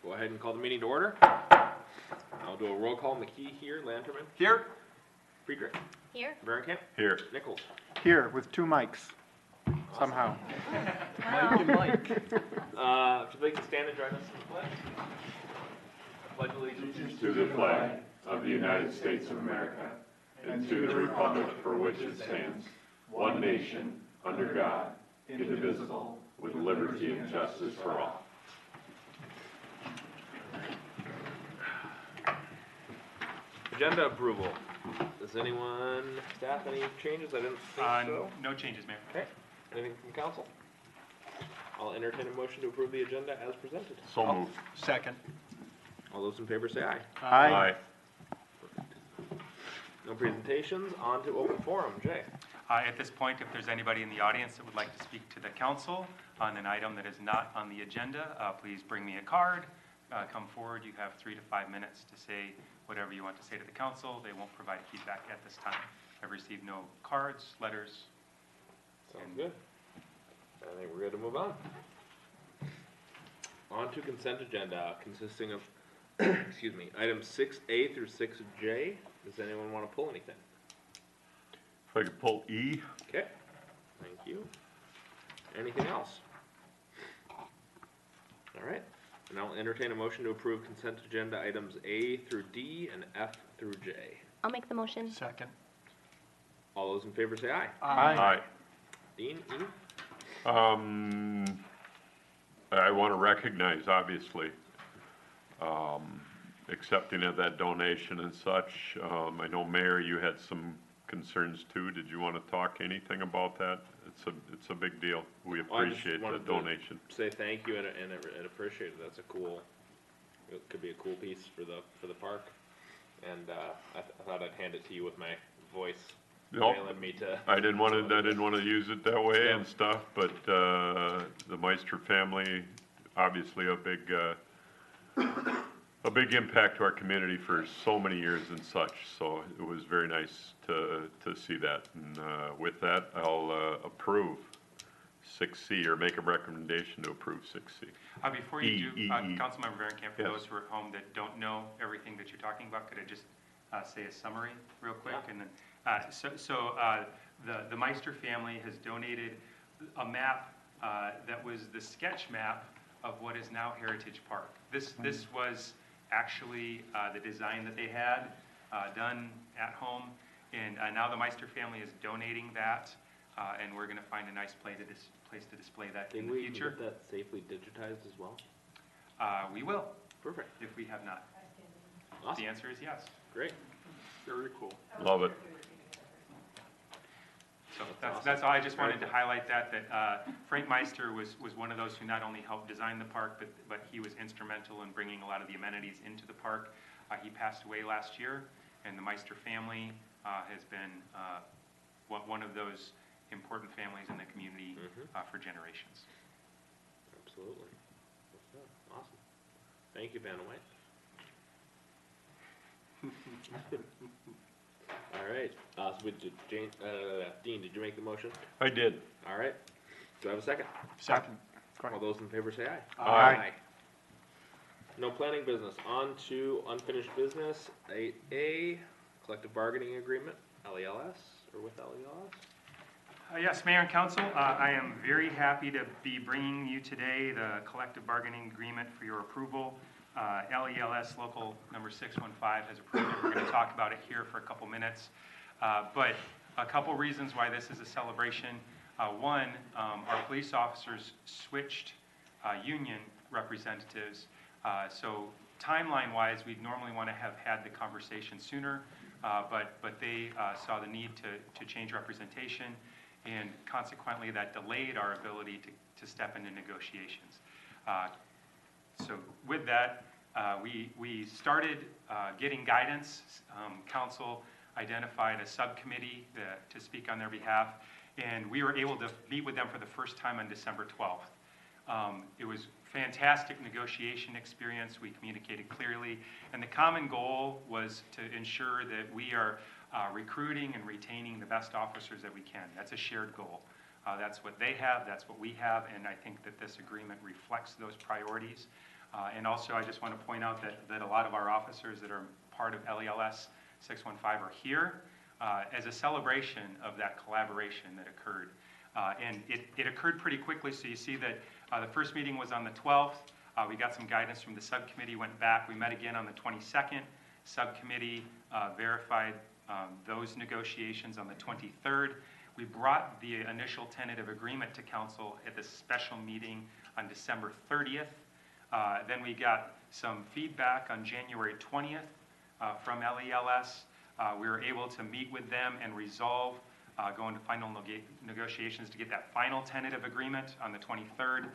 Go ahead and call the meeting to order. I'll do a roll call. McKee here, Lanterman. Here. Friedrich. Here. Varenkamp. Here. Nichols. Here with 2 mics, somehow. Wow. Mike and Mike. If you'd like to stand and join us in the pledge. Pledge allegiance To the flag of the United States of America and to the republic for which it stands, one nation, under God, indivisible, with liberty and justice for all. Agenda approval. Does anyone, staff, any changes? I didn't think so. No changes, Mayor. Okay. Anything from council? I'll entertain a motion to approve the agenda as presented. So moved. Second. All those in favor say aye. Aye. No presentations. On to open forum. Jay. At this point, if there's anybody in the audience that would like to speak to the council on an item that is not on the agenda, please bring me a card. Come forward. You have 3 to 5 minutes to say whatever you want to say to the council. They won't provide feedback at this time. I've received no cards, letters. Sounds good. I think we're good to move on. On to consent agenda consisting of, excuse me, items 6A through 6J. Does anyone want to pull anything? If I could pull E. Okay. Thank you. Anything else? All right. And I'll entertain a motion to approve consent agenda items A through D and F through J. I'll make the motion. Second. All those in favor say aye. Aye. Dean, E? I want to recognize, obviously, accepting of that donation and such. I know, Mayor, you had some concerns too. Did you want to talk anything about that? It's a big deal. We appreciate the donation. Say thank you and appreciate it. That's a cool. It could be a cool piece for the park, and I thought I'd hand it to you with my voice. Nope. Me to. I didn't want to use it that way and stuff, but the Meister family, obviously a big impact to our community for so many years and such. So it was very nice to see that. And with that, I'll approve 6C, or make a recommendation to approve 6C. Before you do, Councilmember Varenkamp, for Yes. those who are at home that don't know everything that you're talking about, could I just say a summary real quick? Yeah. And then, the Meister family has donated a map that was the sketch map of what is now Heritage Park. This was actually the design that they had done at home, and now the Meister family is donating that, and we're going to find a nice place to display that in the future. Can we get that safely digitized as well? We will, Perfect. if we have not. Awesome. The answer is yes. Great. Very cool. Love it. So that's all. I just wanted to highlight that Frank Meister was one of those who not only helped design the park, but he was instrumental in bringing a lot of the amenities into the park. He passed away last year, and the Meister family has been one of those important families in the community for generations. Absolutely. Awesome. Thank you, Vanna White. All right. So Dean, did you make the motion? I did. All right. Do I have a second? Second. All those in favor say aye. Aye. No planning business. On to unfinished business. 8A, collective bargaining agreement, LELS, or with LELS? Yes, Mayor and Council, I am very happy to be bringing you today the collective bargaining agreement for your approval. LELS Local Number 615 has approved it. We're going to talk about it here for a couple minutes. But a couple reasons why this is a celebration. One, our police officers switched union representatives. So timeline-wise, we'd normally want to have had the conversation sooner, but they saw the need to change representation, and consequently that delayed our ability to step into negotiations. So with that, we started getting guidance. Council identified a subcommittee to speak on their behalf, and we were able to meet with them for the first time on December 12th. It was fantastic negotiation experience. We communicated clearly, and the common goal was to ensure that we are recruiting and retaining the best officers that we can. That's a shared goal. That's what they have, that's what we have, and I think that this agreement reflects those priorities. And also, I just want to point out that a lot of our officers that are part of LELS 615 are here as a celebration of that collaboration that occurred. And it occurred pretty quickly, so you see that the first meeting was on the 12th. We got some guidance from the subcommittee, went back. We met again on the 22nd. Subcommittee verified those negotiations on the 23rd. We brought the initial tentative agreement to council at the special meeting on December 30th. Then we got some feedback on January 20th from LELS. We were able to meet with them and resolve, go into final negotiations to get that final tentative agreement on the 23rd.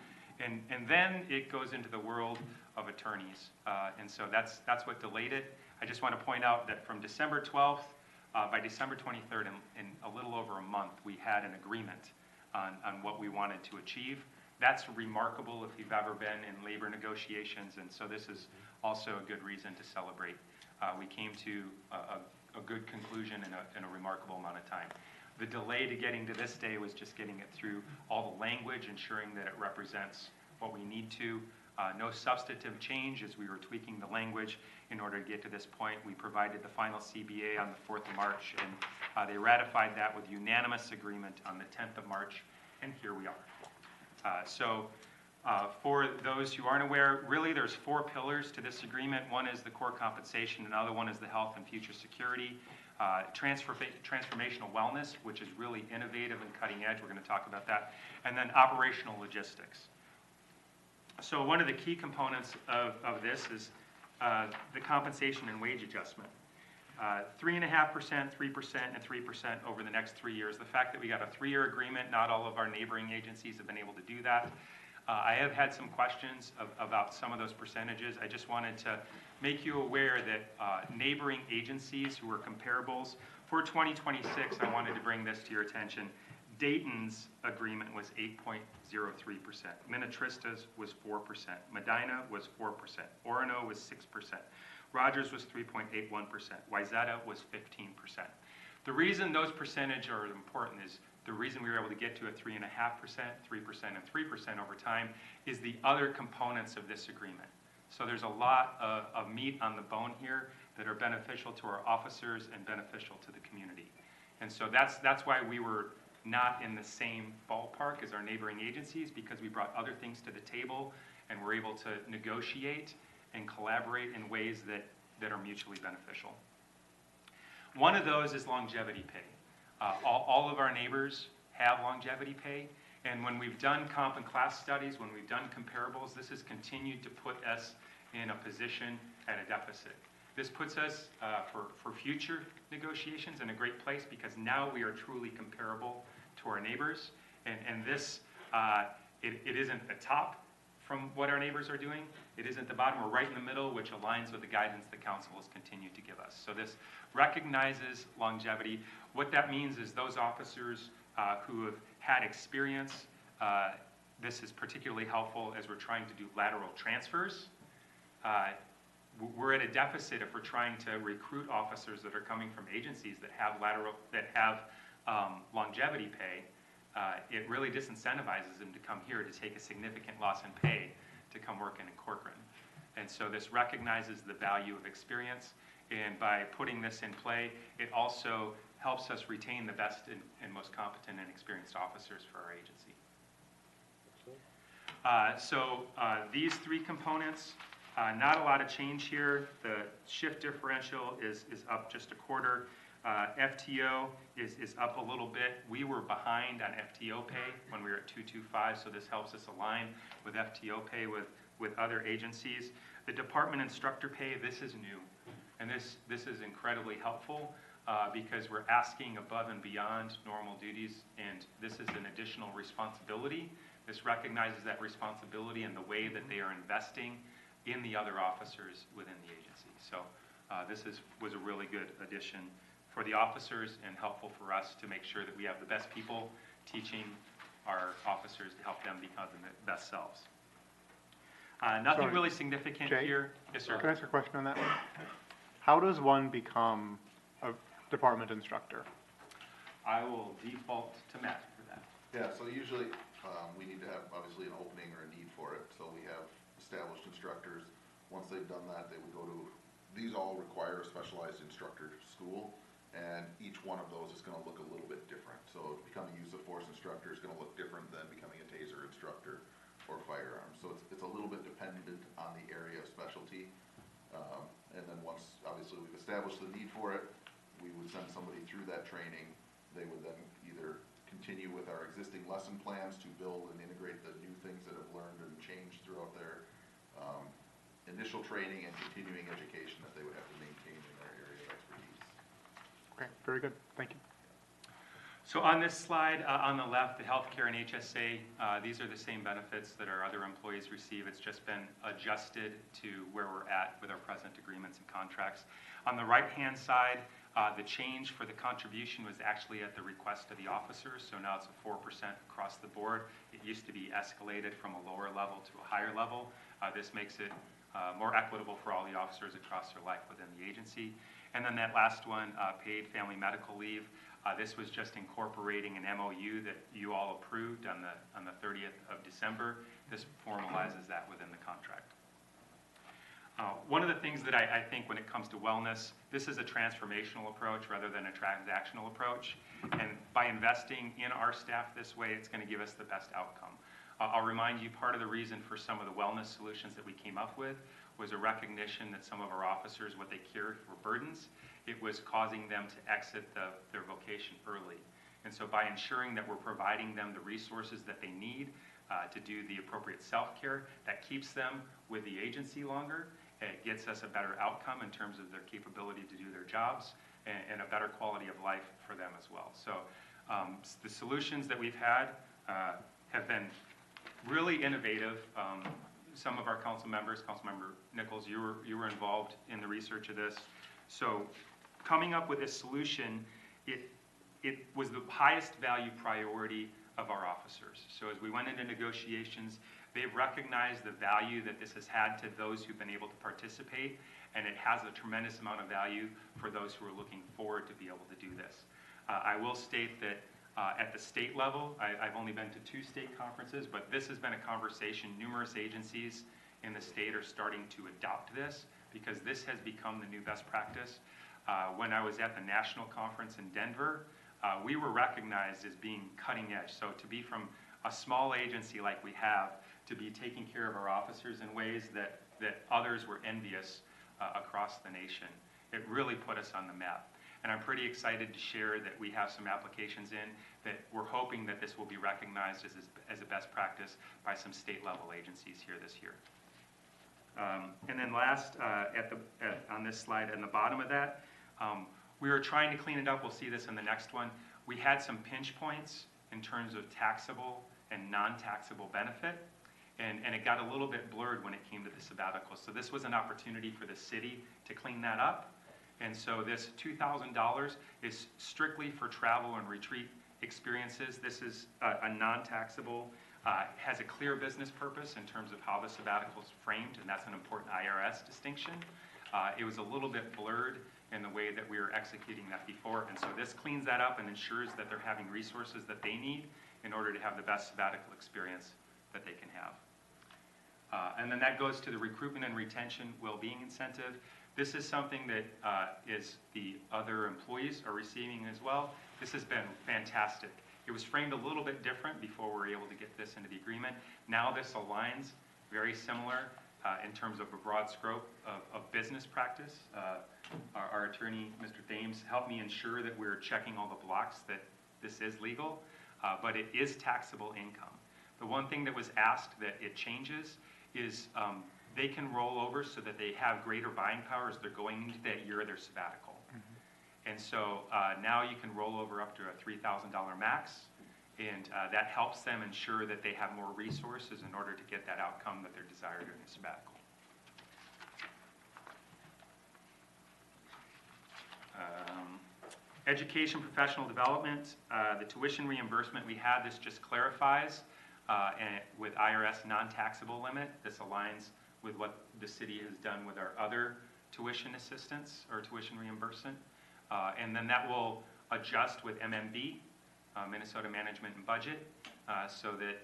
And then it goes into the world of attorneys. And so that's what delayed it. I just want to point out that from December 12th, by December 23rd, in a little over a month, we had an agreement on what we wanted to achieve. That's remarkable if you've ever been in labor negotiations, and so this is also a good reason to celebrate. We came to a good conclusion in a remarkable amount of time. The delay to getting to this day was just getting it through all the language, ensuring that it represents what we need to. No substantive change as we were tweaking the language in order to get to this point. We provided the final CBA on the 4th of March, and they ratified that with unanimous agreement on the 10th of March, and here we are. For those who aren't aware, really there's 4 pillars to this agreement. One is the core compensation, another one is the health and future security, transformational wellness, which is really innovative and cutting edge. We're going to talk about that. And then operational logistics. So one of the key components of this is the compensation and wage adjustment. 3.5%, 3%, and 3% over the next 3 years. The fact that we got a 3-year agreement, not all of our neighboring agencies have been able to do that. I have had some questions about some of those percentages. I just wanted to make you aware that neighboring agencies who are comparables, for 2026, I wanted to bring this to your attention. Dayton's agreement was 8.03%. Minnetrista's was 4%. Medina was 4%. Orono was 6%. Rogers was 3.81%. Wayzata was 15%. The reason those percentages are important is the reason we were able to get to a 3.5%, 3%, and 3% over time is the other components of this agreement. So there's a lot of meat on the bone here that are beneficial to our officers and beneficial to the community. And so that's why we were not in the same ballpark as our neighboring agencies, because we brought other things to the table and were able to negotiate and collaborate in ways that are mutually beneficial. One of those is longevity pay. All of our neighbors have longevity pay, and when we've done comp and class studies, when we've done comparables, this has continued to put us in a position at a deficit. This puts us, for future negotiations, in a great place, because now we are truly comparable to our neighbors, and this, it isn't the top from what our neighbors are doing. It isn't the bottom. We're right in the middle, which aligns with the guidance the council has continued to give us. So this recognizes longevity. What that means is those officers who have had experience, this is particularly helpful as we're trying to do lateral transfers. We're at a deficit if we're trying to recruit officers that are coming from agencies that have longevity pay. It really disincentivizes them to come here to take a significant loss in pay to come work in Corcoran. And so this recognizes the value of experience, and by putting this in play, it also helps us retain the best and most competent and experienced officers for our agency. These 3 components, not a lot of change here. The shift differential is up just a quarter. FTO is up a little bit. We were behind on FTO pay when we were at 225, so this helps us align with FTO pay with other agencies. The department instructor pay, this is new, and this is incredibly helpful because we're asking above and beyond normal duties, and this is an additional responsibility. This recognizes that responsibility and the way that they are investing in the other officers within the agency. So this was a really good addition for the officers and helpful for us to make sure that we have the best people teaching our officers to help them become the best selves. Nothing Sorry. really significant Jay? here. Yes, sir. Can I ask a question on that one? How does one become a department instructor? I will default to Matt for that. Yeah, so usually we need to have obviously an opening or a need for it. So we have established instructors. Once they've done that, they would go to, these all require a specialized instructor school, and each one of those is gonna look a little bit different. So becoming use of force instructor is gonna look different than becoming a taser instructor or firearms. So it's a little bit dependent on the area of specialty. And then once, obviously, we've established the need for it, we would send somebody through that training. They would then either continue with our existing lesson plans to build and integrate the new things that have learned and changed throughout their initial training and continuing education that they would have to maintain in their area of expertise. Okay, very good, thank you. So on this slide, on the left, the healthcare and HSA, these are the same benefits that our other employees receive. It's just been adjusted to where we're at with our present agreements and contracts. On the right-hand side, the change for the contribution was actually at the request of the officers, so now it's a 4% across the board. It used to be escalated from a lower level to a higher level. This makes it more equitable for all the officers across their life within the agency. And then that last one, paid family medical leave. This was just incorporating an MOU that you all approved on the 30th of December. This formalizes that within the contract. One of the things that I think when it comes to wellness, this is a transformational approach rather than a transactional approach. And by investing in our staff this way, it's going to give us the best outcome. I'll remind you, part of the reason for some of the wellness solutions that we came up with was a recognition that some of our officers, what they carried were burdens. It was causing them to exit their vocation early. And so by ensuring that we're providing them the resources that they need to do the appropriate self-care, that keeps them with the agency longer. It gets us a better outcome in terms of their capability to do their jobs and a better quality of life for them as well. So the solutions that we've had have been really innovative. Some of our council members, Councilmember Nichols, you were involved in the research of this. So coming up with a solution, it was the highest value priority of our officers. So as we went into negotiations, they've recognized the value that this has had to those who've been able to participate, and it has a tremendous amount of value for those who are looking forward to be able to do this. I will state that at the state level, I've only been to 2 state conferences, but this has been a conversation. Numerous agencies in the state are starting to adopt this because this has become the new best practice. When I was at the national conference in Denver, we were recognized as being cutting edge. So to be from a small agency like we have, to be taking care of our officers in ways that others were envious across the nation, it really put us on the map. And I'm pretty excited to share that we have some applications in that we're hoping that this will be recognized as a best practice by some state level agencies here this year. And then last, on this slide, on the bottom of that, we were trying to clean it up. We'll see this in the next one. We had some pinch points in terms of taxable and non-taxable benefit, and it got a little bit blurred when it came to the sabbatical. So this was an opportunity for the city to clean that up. And so this $2,000 is strictly for travel and retreat experiences. This is a non-taxable, has a clear business purpose in terms of how the sabbatical is framed, and that's an important IRS distinction. It was a little bit blurred in the way that we were executing that before, and so this cleans that up and ensures that they're having resources that they need in order to have the best sabbatical experience that they can have. And then that goes to the recruitment and retention well-being incentive. This is something that is the other employees are receiving as well. This has been fantastic. It was framed a little bit different before we were able to get this into the agreement. Now this aligns very similar in terms of a broad scope of business practice. Our attorney, Mr. Thames, helped me ensure that we're checking all the blocks that this is legal, but it is taxable income. The one thing that was asked that it changes is they can roll over so that they have greater buying power as they're going into that year of their sabbatical. Mm-hmm. And so now you can roll over up to a $3,000 max, and that helps them ensure that they have more resources in order to get that outcome that they're desired during the sabbatical. Education, professional development, the tuition reimbursement we had, this just clarifies and with IRS non-taxable limit. This aligns with what the city has done with our other tuition assistance or tuition reimbursement. And then that will adjust with MMB, Minnesota Management and Budget, so that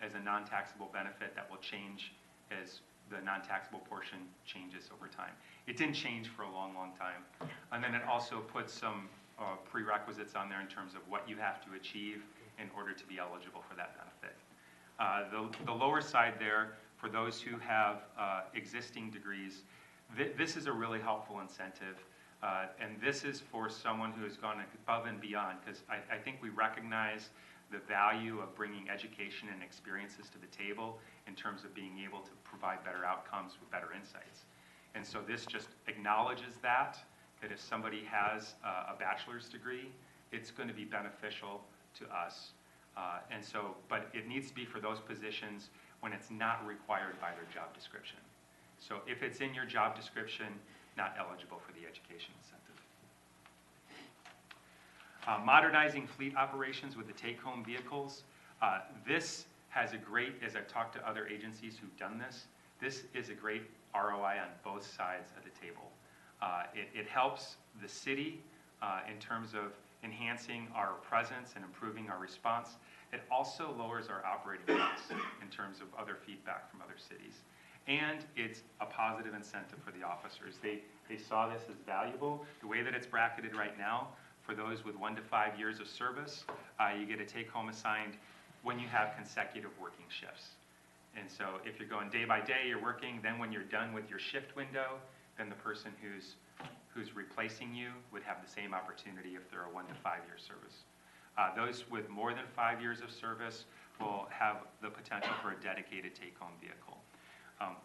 as a non-taxable benefit that will change as the non-taxable portion changes over time. It didn't change for a long, long time. And then it also puts some prerequisites on there in terms of what you have to achieve in order to be eligible for that benefit. The lower side there, for those who have existing degrees, this is a really helpful incentive. And this is for someone who has gone above and beyond, because I think we recognize the value of bringing education and experiences to the table in terms of being able to provide better outcomes with better insights. And so this just acknowledges that if somebody has a bachelor's degree, it's going to be beneficial to us. And so, but it needs to be for those positions when it's not required by their job description. So if it's in your job description, not eligible for the education incentive. Modernizing fleet operations with the take-home vehicles. This has a great, as I've talked to other agencies who've done this, this is a great ROI on both sides of the table. It helps the city in terms of enhancing our presence and improving our response. It also lowers our operating costs in terms of other feedback from other cities. And it's a positive incentive for the officers. They saw this as valuable. The way that it's bracketed right now, for those with 1 to 5 years of service, you get a take-home assigned when you have consecutive working shifts. And so if you're going day by day, you're working, then when you're done with your shift window, then the person who's replacing you would have the same opportunity if they're a 1 to 5 year service. Those with more than 5 years of service will have the potential for a dedicated take-home vehicle.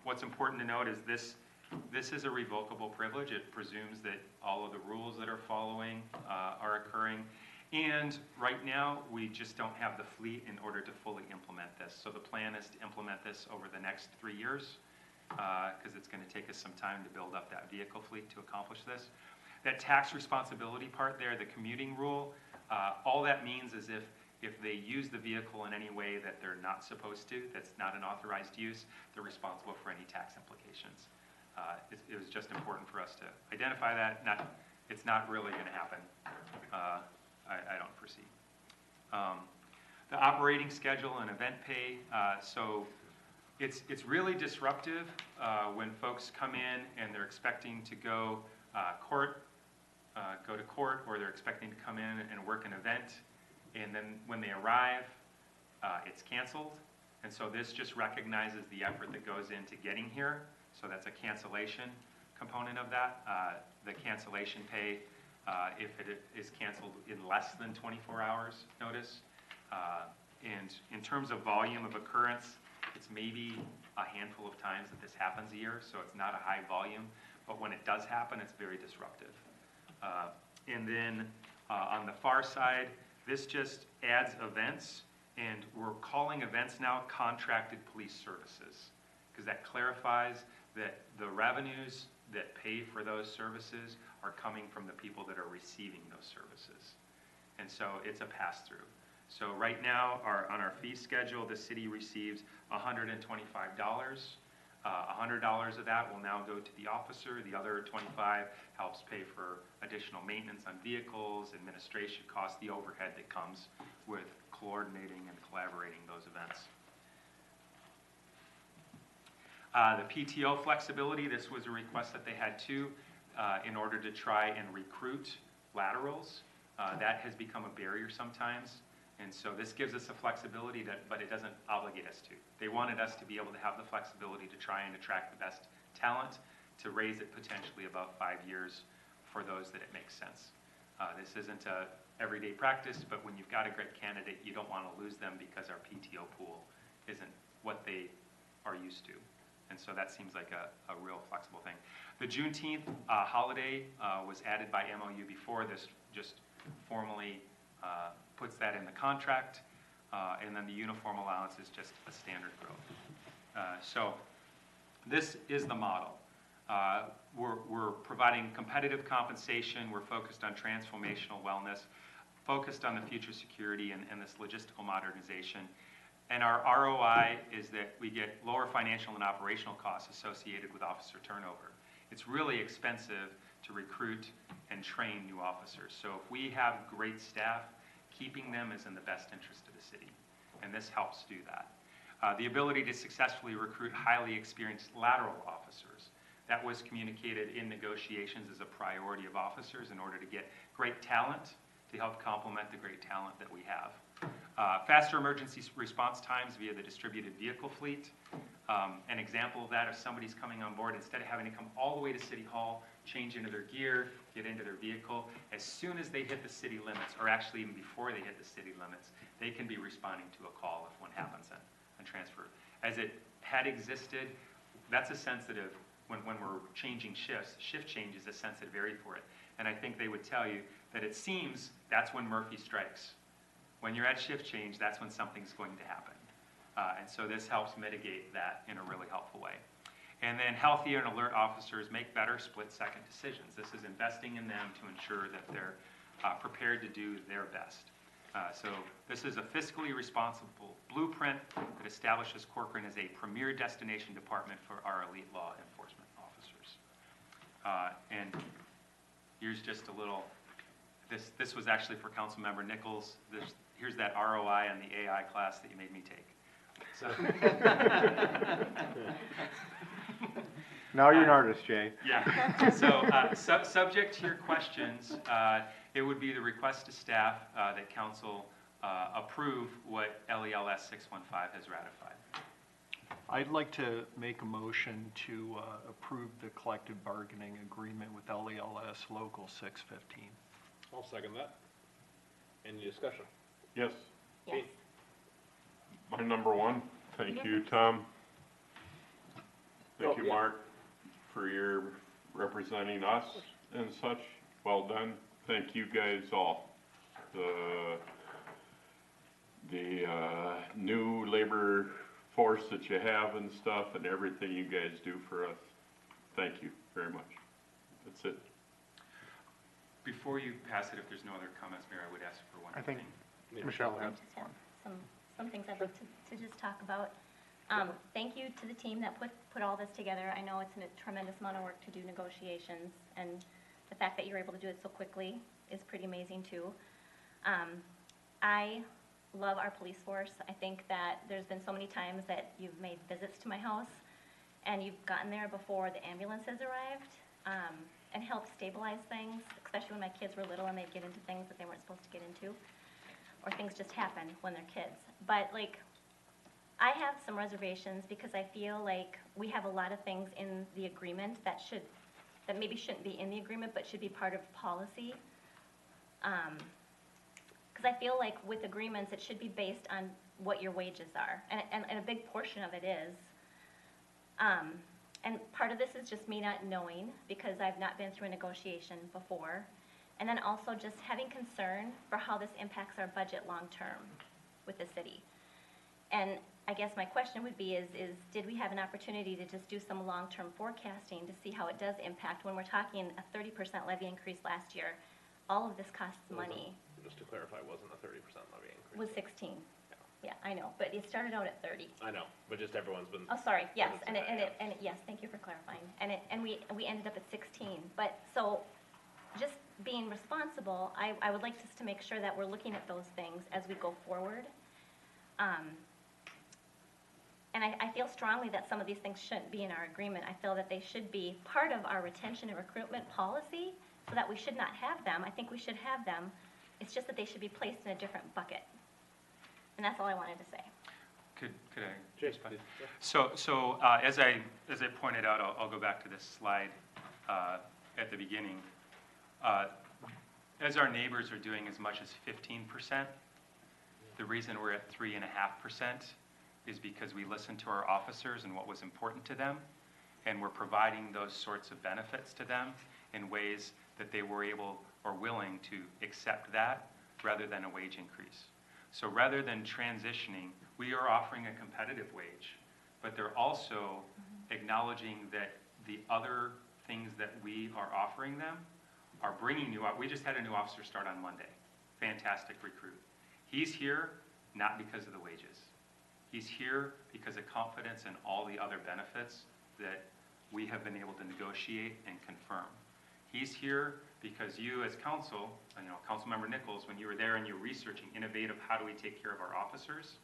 What's important to note is this is a revocable privilege. It presumes that all of the rules that are following are occurring. And right now, we just don't have the fleet in order to fully implement this. So the plan is to implement this over the next 3 years, because it's going to take us some time to build up that vehicle fleet to accomplish this. That tax responsibility part there, the commuting rule, all that means is if they use the vehicle in any way that they're not supposed to, that's not an authorized use, they're responsible for any tax implications. It was just important for us to identify that. It's not really going to happen. I don't foresee. The operating schedule and event pay. So it's really disruptive when folks come in and they're expecting to go to court, or they're expecting to come in and work an event, and then when they arrive, it's canceled. And so this just recognizes the effort that goes into getting here. So that's a cancellation component of that. The cancellation pay, if it is canceled in less than 24 hours notice. And in terms of volume of occurrence, it's maybe a handful of times that this happens a year, so it's not a high volume, but when it does happen, it's very disruptive. And then on the far side, this just adds events, and we're calling events now contracted police services, because that clarifies that the revenues that pay for those services are coming from the people that are receiving those services. And so it's a pass-through. So right now, on our fee schedule, the city receives $125. $100 of that will now go to the officer. The other $25 helps pay for additional maintenance on vehicles, administration costs, the overhead that comes with coordinating and collaborating those events. The PTO flexibility, this was a request that they had too, in order to try and recruit laterals. That has become a barrier sometimes. And so this gives us a flexibility, but it doesn't obligate us to. They wanted us to be able to have the flexibility to try and attract the best talent, to raise it potentially above 5 years for those that it makes sense. This isn't a everyday practice, but when you've got a great candidate, you don't want to lose them because our PTO pool isn't what they are used to. And so that seems like a real flexible thing. The Juneteenth holiday was added by MOU before. This just formally puts that in the contract, and then the uniform allowance is just a standard growth. So this is the model. We're providing competitive compensation. We're focused on transformational wellness, focused on the future security and this logistical modernization. And our ROI is that we get lower financial and operational costs associated with officer turnover. It's really expensive to recruit and train new officers. So if we have great staff, keeping them is in the best interest of the city. And this helps do that. The ability to successfully recruit highly experienced lateral officers. That was communicated in negotiations as a priority of officers in order to get great talent to help complement the great talent that we have. Faster emergency response times via the distributed vehicle fleet. An example of that, if somebody's coming on board, instead of having to come all the way to City Hall, change into their gear, get into their vehicle, as soon as they hit the city limits, or actually even before they hit the city limits, they can be responding to a call if one happens and transfer. As it had existed, that's a sensitive, when we're changing shifts, shift change is a sensitive area for it. And I think they would tell you that it seems that's when Murphy strikes. When you're at shift change, that's when something's going to happen. And so this helps mitigate that in a really helpful way. And then healthy and alert officers make better split-second decisions. This is investing in them to ensure that they're prepared to do their best. So this is a fiscally responsible blueprint that establishes Corcoran as a premier destination department for our elite law enforcement officers. And here's just a little, this was actually for Councilmember Nichols. Here's that ROI on the AI class that you made me take. So. Now you're an artist, Jay. Yeah. So subject to your questions, it would be the request to staff that council approve what LELS 615 has ratified. I'd like to make a motion to approve the collective bargaining agreement with LELS Local 615. I'll second that. Any discussion? Yes, Yes. my number one. Thank you, Tom. Thank you, Mark, for your representing us and such. Well done. Thank you guys all. The new labor force that you have and stuff and everything you guys do for us. Thank you very much. That's it. Before you pass it, if there's no other comments, Mayor, I would ask for one I think thing. Michelle I had just have one. some things I'd like to just talk about. Thank you to the team that put all this together. I know it's a tremendous amount of work to do negotiations, and the fact that you're able to do it so quickly is pretty amazing too. I love our police force. I think that there's been so many times that you've made visits to my house, and you've gotten there before the ambulances arrived, and helped stabilize things, especially when my kids were little and they'd get into things that they weren't supposed to get into, or things just happen when they're kids. But like, I have some reservations because I feel like we have a lot of things in the agreement that maybe shouldn't be in the agreement but should be part of policy. Because I feel like with agreements, it should be based on what your wages are, and a big portion of it is. And part of this is just me not knowing because I've not been through a negotiation before. And then also just having concern for how this impacts our budget long-term with the city. And I guess my question would be is did we have an opportunity to just do some long-term forecasting to see how it does impact when we're talking a 30% levy increase last year? All of this costs money. Just to clarify, it wasn't a 30% levy increase. Was 16. Yeah, I know, but it started out at 30. I know, but just everyone's been. Oh, sorry, yes, Hasn't yes, thank you for clarifying. And we ended up at 16. But so just being responsible, I would like us to make sure that we're looking at those things as we go forward. And I feel strongly that some of these things shouldn't be in our agreement. I feel that they should be part of our retention and recruitment policy so that we should not have them. I think we should have them. It's just that they should be placed in a different bucket. And that's all I wanted to say. Could I Jay, respond? please, yeah. So as I pointed out, I'll go back to this slide at the beginning. As our neighbors are doing as much as 15%, the reason we're at 3.5% is because we listened to our officers and what was important to them, and we're providing those sorts of benefits to them in ways that they were able or willing to accept that rather than a wage increase. So rather than transitioning, we are offering a competitive wage, but they're also acknowledging that the other things that we are offering them are bringing new, we just had a new officer start on Monday. Fantastic recruit. He's here not because of the wages. He's here because of confidence in all the other benefits that we have been able to negotiate and confirm. He's here because you as council, Councilmember Nichols, when you were there and you were researching innovative, how do we take care of our officers,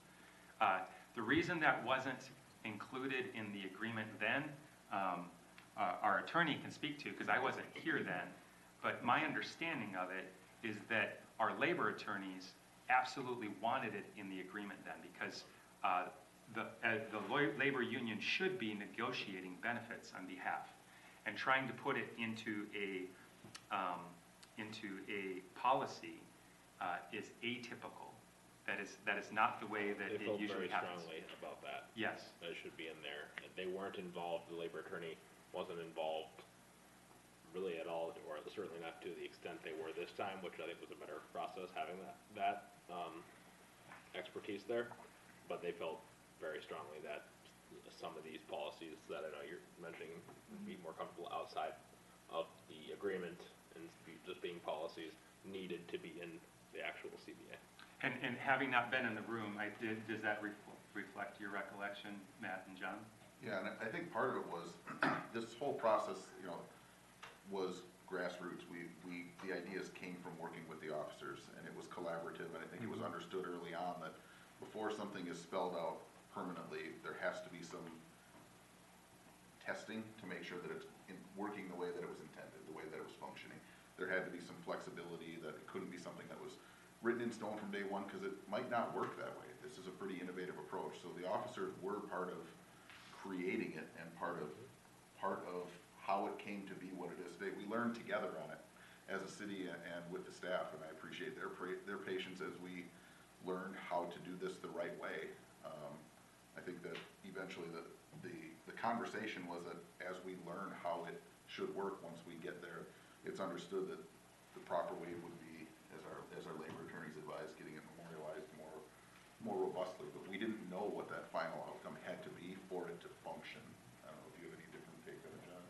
The reason that wasn't included in the agreement then, our attorney can speak to, because I wasn't here then, but my understanding of it is that our labor attorneys absolutely wanted it in the agreement then, because the labor union should be negotiating benefits on behalf, and trying to put it into a policy is atypical. That is not the way that They it felt usually very happens. strongly about that. Yes. That it should be in there. They weren't involved, the labor attorney wasn't involved really at all, or certainly not to the extent they were this time, which I think was a better process, having that expertise there. But they felt very strongly that some of these policies that I know you're mentioning would be more comfortable outside of the agreement and just being policies needed to be in the actual CBA. And having not been in the room, does that reflect your recollection, Matt and John? Yeah, and I think part of it was, this whole process, was grassroots. The ideas came from working with the officers, and it was collaborative, and I think it was understood early on that before something is spelled out permanently, there has to be some testing to make sure that it's working the way that it was intended, the way that it was functioning. There had to be some flexibility, that it couldn't be something that was written in stone from day one, because it might not work that way. This is a pretty innovative approach. So the officers were part of creating it and part of how it came to be what it is today. We learned together on it as a city and with the staff, and I appreciate their patience as we learned how to do this the right way. I think that eventually the conversation was that as we learn how it should work once we get there, it's understood that the proper way would be, as our labor attorneys advised, getting it memorialized more robustly. But we didn't know what that final outcome had to be for it to function. I don't know if you have any different take on it, John.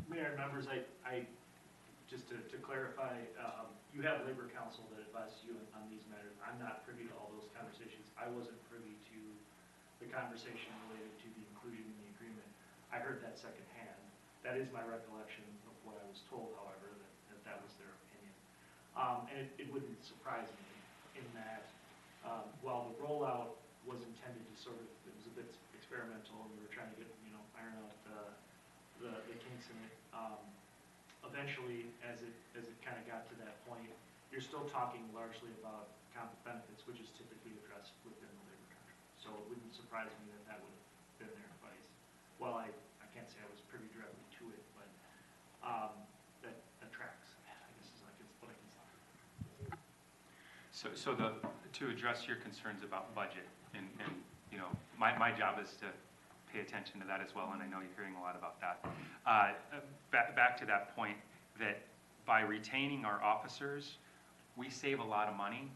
Mayor and members, I just to clarify, you have labor counsel that advises you on these matters. I'm not privy to all those conversations. I wasn't privy to the conversation related to the inclusion in the agreement. I heard that secondhand. That is my recollection of what I was told, however, that was their opinion. And it wouldn't surprise me in that while the rollout was intended to it was a bit experimental, and we were trying to get, iron out the kinks in it. Eventually, as it kind of got to that point, you're still talking largely about comp benefits, which is typically addressed within the labor contract. So it wouldn't surprise me that would have been their advice. Well, I can't say I was privy directly to it, but that tracks, I guess, is what I can say. So to address your concerns about budget, and my job is to pay attention to that as well, and I know you're hearing a lot about that. Back to that point, that by retaining our officers, we save a lot of money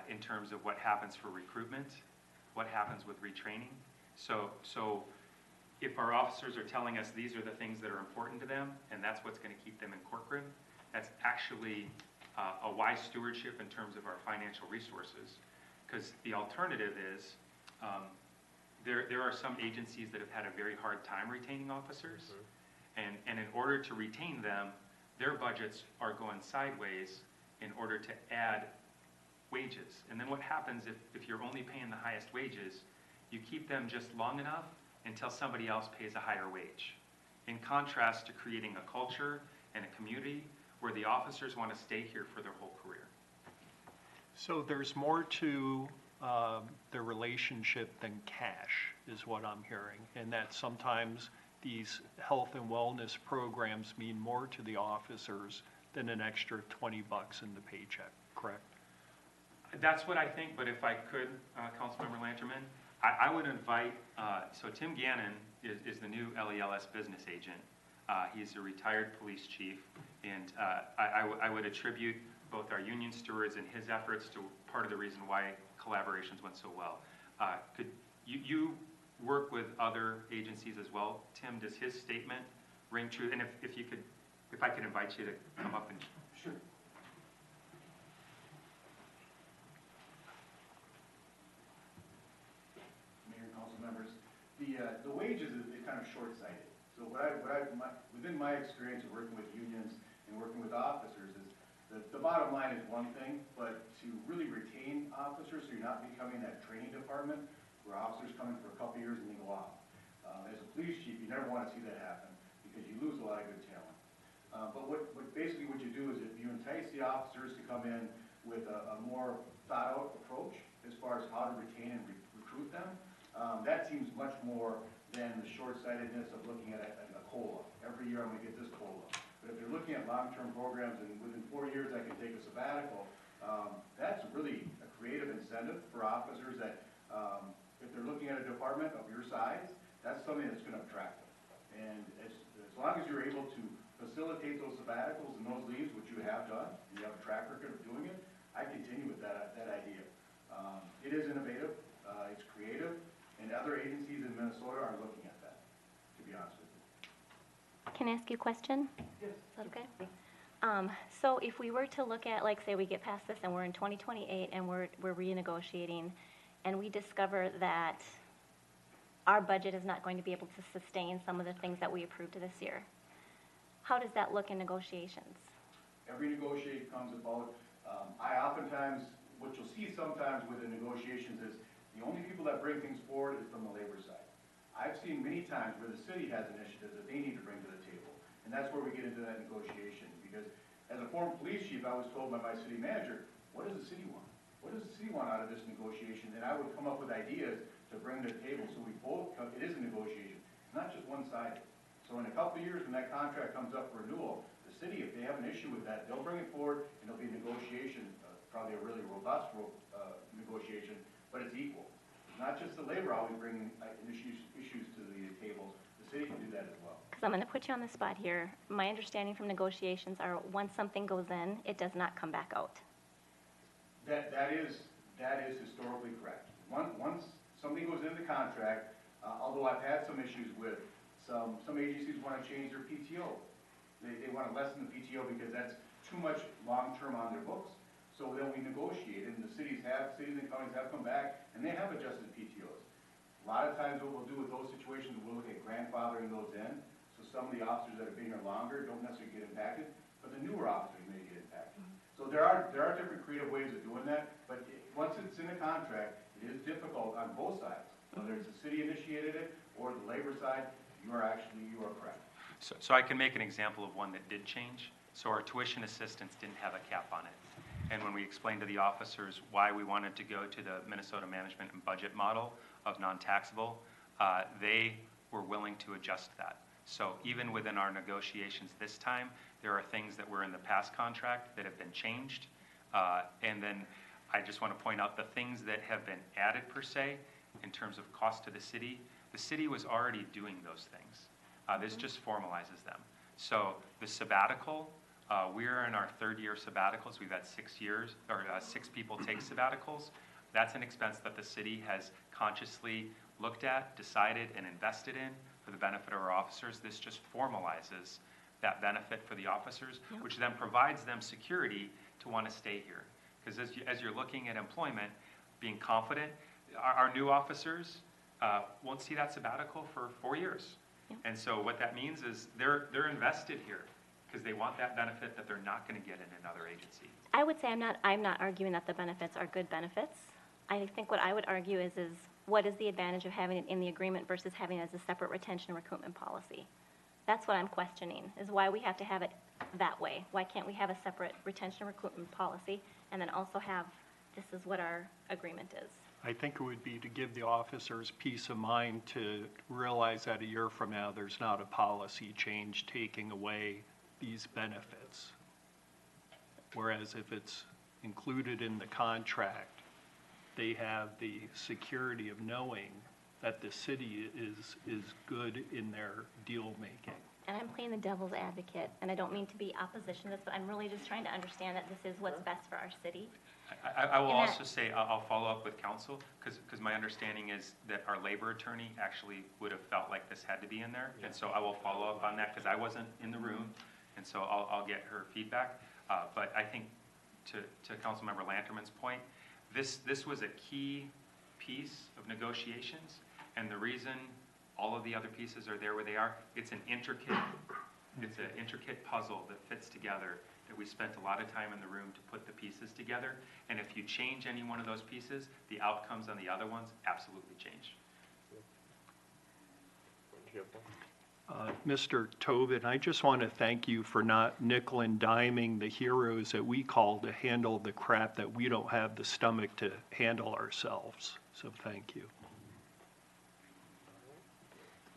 in terms of what happens for recruitment, what happens with retraining. So if our officers are telling us these are the things that are important to them, and that's what's going to keep them in Corcoran, that's actually a wise stewardship in terms of our financial resources. Because the alternative is, there are some agencies that have had a very hard time retaining officers, and in order to retain them, their budgets are going sideways in order to add wages. And then what happens if you're only paying the highest wages, you keep them just long enough until somebody else pays a higher wage. In contrast to creating a culture and a community where the officers want to stay here for their whole career. So there's more to the relationship than cash, is what I'm hearing, and that sometimes these health and wellness programs mean more to the officers than an extra $20 in the paycheck, correct? That's what I think, but if I could, Councilmember Lanterman, I would invite, so Tim Gannon is the new LELS business agent. He's a retired police chief, and I would attribute both our union stewards and his efforts to part of the reason why collaborations went so well. Could you work with other agencies as well? Tim, does his statement ring true? And if I could invite you to come up and. Sure. Mayor, council members, the wages is kind of short-sighted. So within my experience of working with unions and working with officers is the bottom line is one thing, but to really retain officers, so you're not becoming that training department where officers come in for a couple years and they go out. As a police chief, you never want to see that happen because you lose a lot of good talent. But basically what you do is if you entice the officers to come in with a more thought out approach as far as how to retain and recruit them, that seems much more than the short-sightedness of looking at a COLA. Every year I'm going to get this COLA. But if you're looking at long-term programs and within 4 years I can take a sabbatical, that's really a creative incentive for officers that if they're looking at a department of your size, that's something that's going to attract them. And as long as you're able to facilitate those sabbaticals and those leaves, which you have done, and you have a track record of doing it, I continue with that idea. It is innovative, it's creative, and other agencies in Minnesota are looking at that, to be honest with you. Can I ask you a question? Yes. Is that okay? So if we were to look at, like, say we get past this and we're in 2028 and we're renegotiating, and we discover that our budget is not going to be able to sustain some of the things that we approved this year, how does that look in negotiations? Every negotiation comes about, I oftentimes, what you'll see sometimes with the negotiations is the only people that bring things forward is from the labor side. I've seen many times where the city has initiatives that they need to bring to the table, and that's where we get into that negotiation, because as a former police chief, I was told by my city manager, what does the city want? What does the city want out of this negotiation? And I would come up with ideas to bring to the table, so we both, it is a negotiation, it's not just one-sided. So in a couple of years, when that contract comes up for renewal, the city, if they have an issue with that, they'll bring it forward, and there'll be a negotiation, probably a really robust negotiation, but it's equal. Not just the labor always bringing issues to the table, the city can do that as well. Because I'm going to put you on the spot here. My understanding from negotiations are once something goes in, it does not come back out. That is historically correct. Once something goes into the contract, although I've had some issues with some agencies want to change their PTO. They want to lessen the PTO because that's too much long-term on their books. So then we negotiate, and the cities and counties have come back, and they have adjusted PTOs. A lot of times what we'll do with those situations, we'll look at grandfathering those in, so some of the officers that have been here longer don't necessarily get impacted, but the newer officers may get impacted. So there are different creative ways of doing that, but once it's in a contract, it is difficult on both sides. Whether it's the city initiated it or the labor side, you are correct. So I can make an example of one that did change. So our tuition assistance didn't have a cap on it. And when we explained to the officers why we wanted to go to the Minnesota management and budget model of non-taxable, they were willing to adjust that. So even within our negotiations this time, there are things that were in the past contract that have been changed. And then I just want to point out the things that have been added per se in terms of cost to the city was already doing those things. This just formalizes them. So the sabbatical, we're in our 3rd year sabbaticals. We've had 6 years, or 6 people take sabbaticals. That's an expense that the city has consciously looked at, decided, and invested in for the benefit of our officers. This just formalizes that benefit for the officers, which then provides them security to want to stay here. Because as you're looking at employment, being confident, our new officers won't see that sabbatical for 4 years. And so what that means is they're invested here because they want that benefit that they're not going to get in another agency. I would say I'm not arguing that the benefits are good benefits. I think what I would argue is what is the advantage of having it in the agreement versus having it as a separate retention and recruitment policy? That's what I'm questioning, is why we have to have it that way. Why can't we have a separate retention and recruitment policy and then also have this is what our agreement is? I think it would be to give the officers peace of mind to realize that a year from now, there's not a policy change taking away these benefits. Whereas if it's included in the contract, they have the security of knowing that the city is good in their deal making. And I'm playing the devil's advocate, and I don't mean to be opposition to this, but I'm really just trying to understand that this is what's best for our city. I will also say, I'll follow up with council, because my understanding is that our labor attorney actually would have felt like this had to be in there. And so I will follow up on that, because I wasn't in the room, and so I'll get her feedback. But I think to Councilmember Lanterman's point, this was a key piece of negotiations, and the reason all of the other pieces are there where they are, it's an intricate puzzle that fits together that that we spent a lot of time in the room to put the pieces together. And if you change any one of those pieces, the outcomes on the other ones absolutely change. Mr. Tobin, I just want to thank you for not nickel and diming the heroes that we call to handle the crap that we don't have the stomach to handle ourselves. So thank you.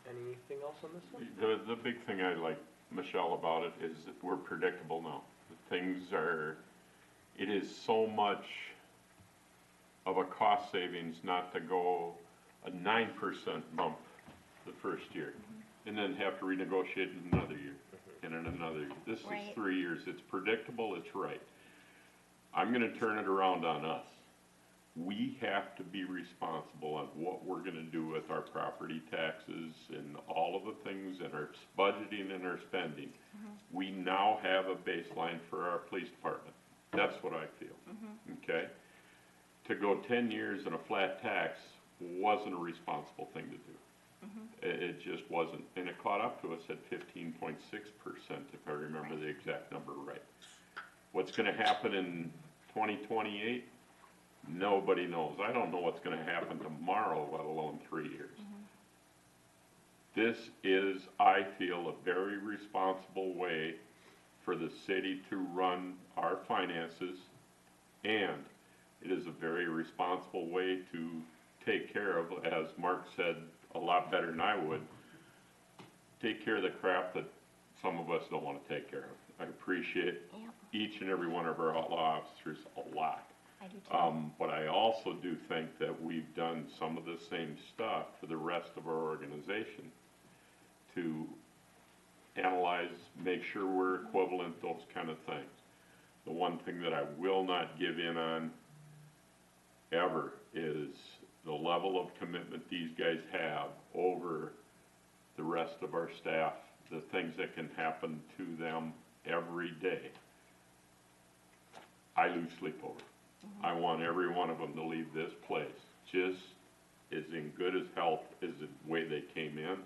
Anything else on this one? The big thing I like, Michelle, about it is that we're predictable now. It is so much of a cost savings not to go a 9% bump the first year and then have to renegotiate in another year and in another year. This is Right. 3 years. It's predictable, it's right. I'm gonna turn it around on us. We have to be responsible on what we're gonna do with our property taxes and all of the things and our budgeting and our spending. We now have a baseline for our police department. That's what I feel, okay? To go 10 years in a flat tax wasn't a responsible thing to do. It just wasn't, and it caught up to us at 15.6%, if I remember the exact number right. What's gonna happen in 2028? Nobody knows. I don't know what's gonna happen tomorrow, let alone 3 years. This is, I feel, a very responsible way for the city to run our finances, and it is a very responsible way to take care of, as Mark said, a lot better than I would, take care of the crap that some of us don't wanna take care of. I appreciate Yep. each and every one of our outlaw officers a lot. I do too. But I also do think that we've done some of the same stuff for the rest of our organization to analyze, make sure we're equivalent, those kind of things. The one thing that I will not give in on ever is the level of commitment these guys have over the rest of our staff, the things that can happen to them every day. I lose sleep over. I want every one of them to leave this place just as in good as health as the way they came in.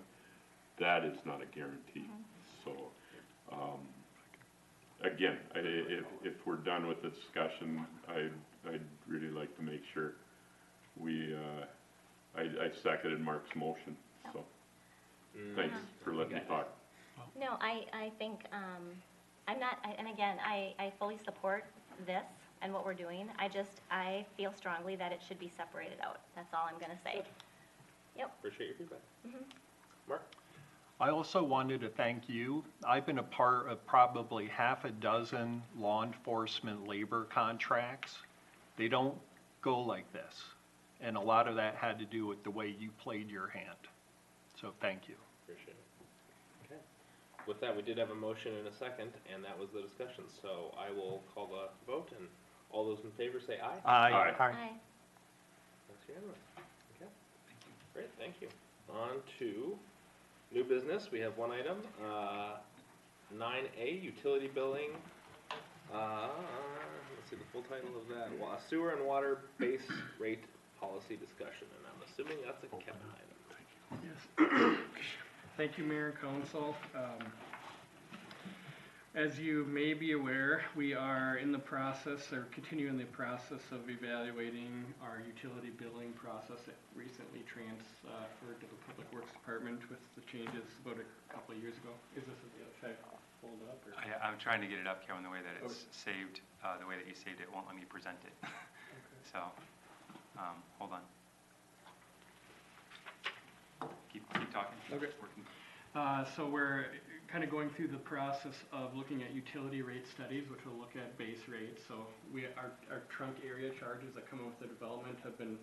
That is not a guarantee. So, again, if we're done with the discussion, I'd really like to make sure I seconded Mark's motion, so, thanks for letting me talk. No, I think, I'm not, and again, I fully support this and what we're doing. I feel strongly that it should be separated out. That's all I'm gonna say. Yep. Appreciate your feedback. Mark? I also wanted to thank you. I've been a part of probably half a dozen law enforcement labor contracts. They don't go like this. And a lot of that had to do with the way you played your hand. So thank you. Appreciate it. Okay. With that, we did have a motion and a second, and that was the discussion. So I will call the vote, and all those in favor say aye. Aye. Aye. That's unanimous. Okay. Great, thank you. On to new business. We have one item, 9A, utility billing. Let's see the full title of that. Sewer and water base rate policy discussion, and I'm assuming that's a Kevin item. Yes. Thank you, Mayor and Council. As you may be aware, we are in the process, or continuing the process of evaluating our utility billing process that recently transferred to the Public Works Department with the changes about a couple of years ago. Is this, should I hold it up? Or? I'm trying to get it up, Kevin, the way that it's saved, the way that you saved it won't let me present it. Okay. So, hold on. Keep talking. Okay. It's working. So we're kind of going through the process of looking at utility rate studies, which will look at base rates. So our trunk area charges that come in with the development have been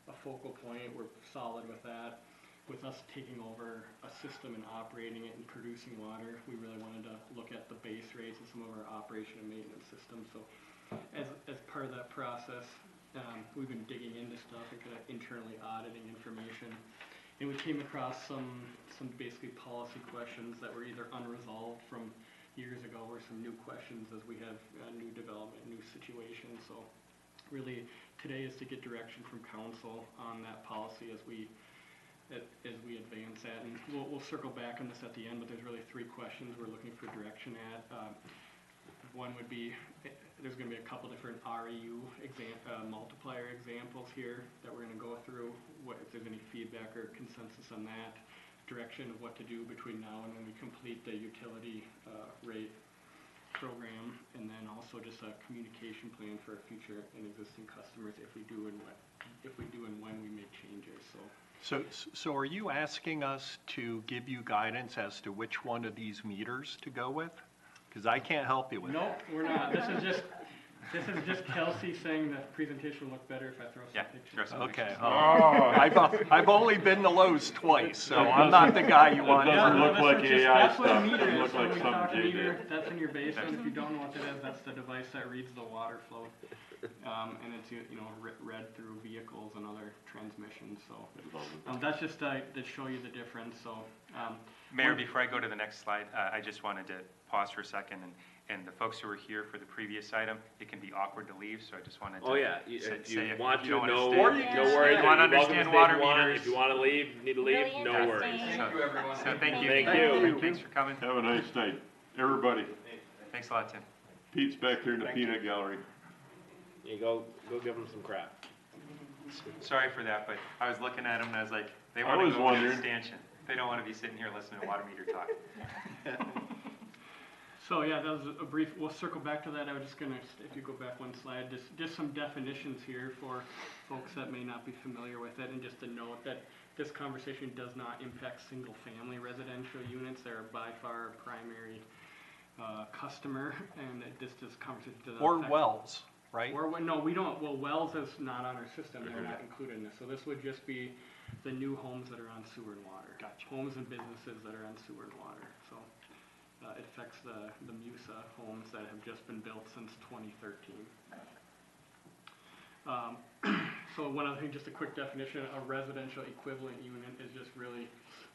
a focal point. We're solid with that. With us taking over a system and operating it and producing water, we really wanted to look at the base rates and some of our operation and maintenance systems. So as part of that process, we've been digging into stuff and kind of internally auditing information. And we came across some basically policy questions that were either unresolved from years ago or some new questions as we have new development, new situations. So really today is to get direction from council on that policy as we advance that. And we'll circle back on this at the end, but there's really three questions we're looking for direction at. One would be, there's gonna be a couple different REU multiplier examples here that we're gonna go through, what, if there's any feedback or consensus on that, direction of what to do between now and when we complete the utility rate program, and then also just a communication plan for our future and existing customers if we do and when we make changes, so. So are you asking us to give you guidance as to which one of these meters to go with? Because I can't help you with that. Nope, we're not. This is just Kelsey saying the presentation will look better if I throw some pictures. Okay. I've only been to Lowe's twice, so I'm not the guy you want. It doesn't look like AI That's what a stuff. meter Doesn't is. look When like we something talk Jay meter, did. that's in your basement. If you don't know what that is, that's the device that reads the water flow. And it's, read through vehicles and other transmissions, so. That's just to show you the difference, so. Mayor, before I go to the next slide, I just wanted to pause for a second, and the folks who were here for the previous item, it can be awkward to leave, so I just wanted to. Oh, yeah, say if you if want you to, don't wanna no, stay- no Or worries. you can You're stay. welcome You to wanna stay understand if you water want. meters. If you wanna leave, need to leave, Really no worries. interesting. Thank you, everyone. So thank you. Thank you. Thanks for coming. Have a nice night, everybody. Thanks a lot, Tim. Pete's back there in the peanut gallery. You go give them some crap. Sorry for that, but I was looking at them and I was like, they I want to was go get a wondering. stanchion. They don't want to be sitting here listening to water meter talk. So yeah, that was a brief, we'll circle back to that. I was just gonna, if you go back one slide, just some definitions here for folks that may not be familiar with it, and just to note that this conversation does not impact single-family residential units. They're by far our primary customer, and this conversation does not Or affect. wells, right? No, we don't, well, wells is not on our system, they're not included in this. So this would just be the new homes that are on sewer and water. Gotcha. Homes and businesses that are on sewer and water, so. It affects the MUSA homes that have just been built since 2013. So one other thing, just a quick definition, a residential equivalent unit is just really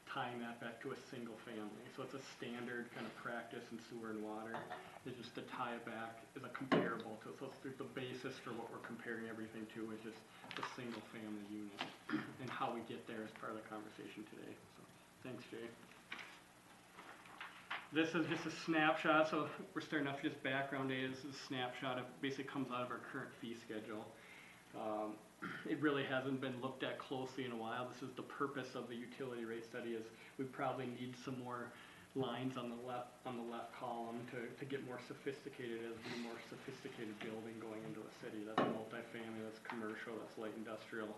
tying that back to a single family. So it's a standard kind of practice in sewer and water, is just to tie it back as a comparable to, so the basis for what we're comparing everything to is just a single family unit. And how we get there is part of the conversation today, so thanks, Jay. This is just a snapshot, so we're starting off just background data. This is a snapshot of, basically comes out of our current fee schedule. It really hasn't been looked at closely in a while. This is the purpose of the utility rate study, is we probably need some more lines on the left column to get more sophisticated as we more sophisticated building going into a city. That's multifamily, that's commercial, that's light industrial,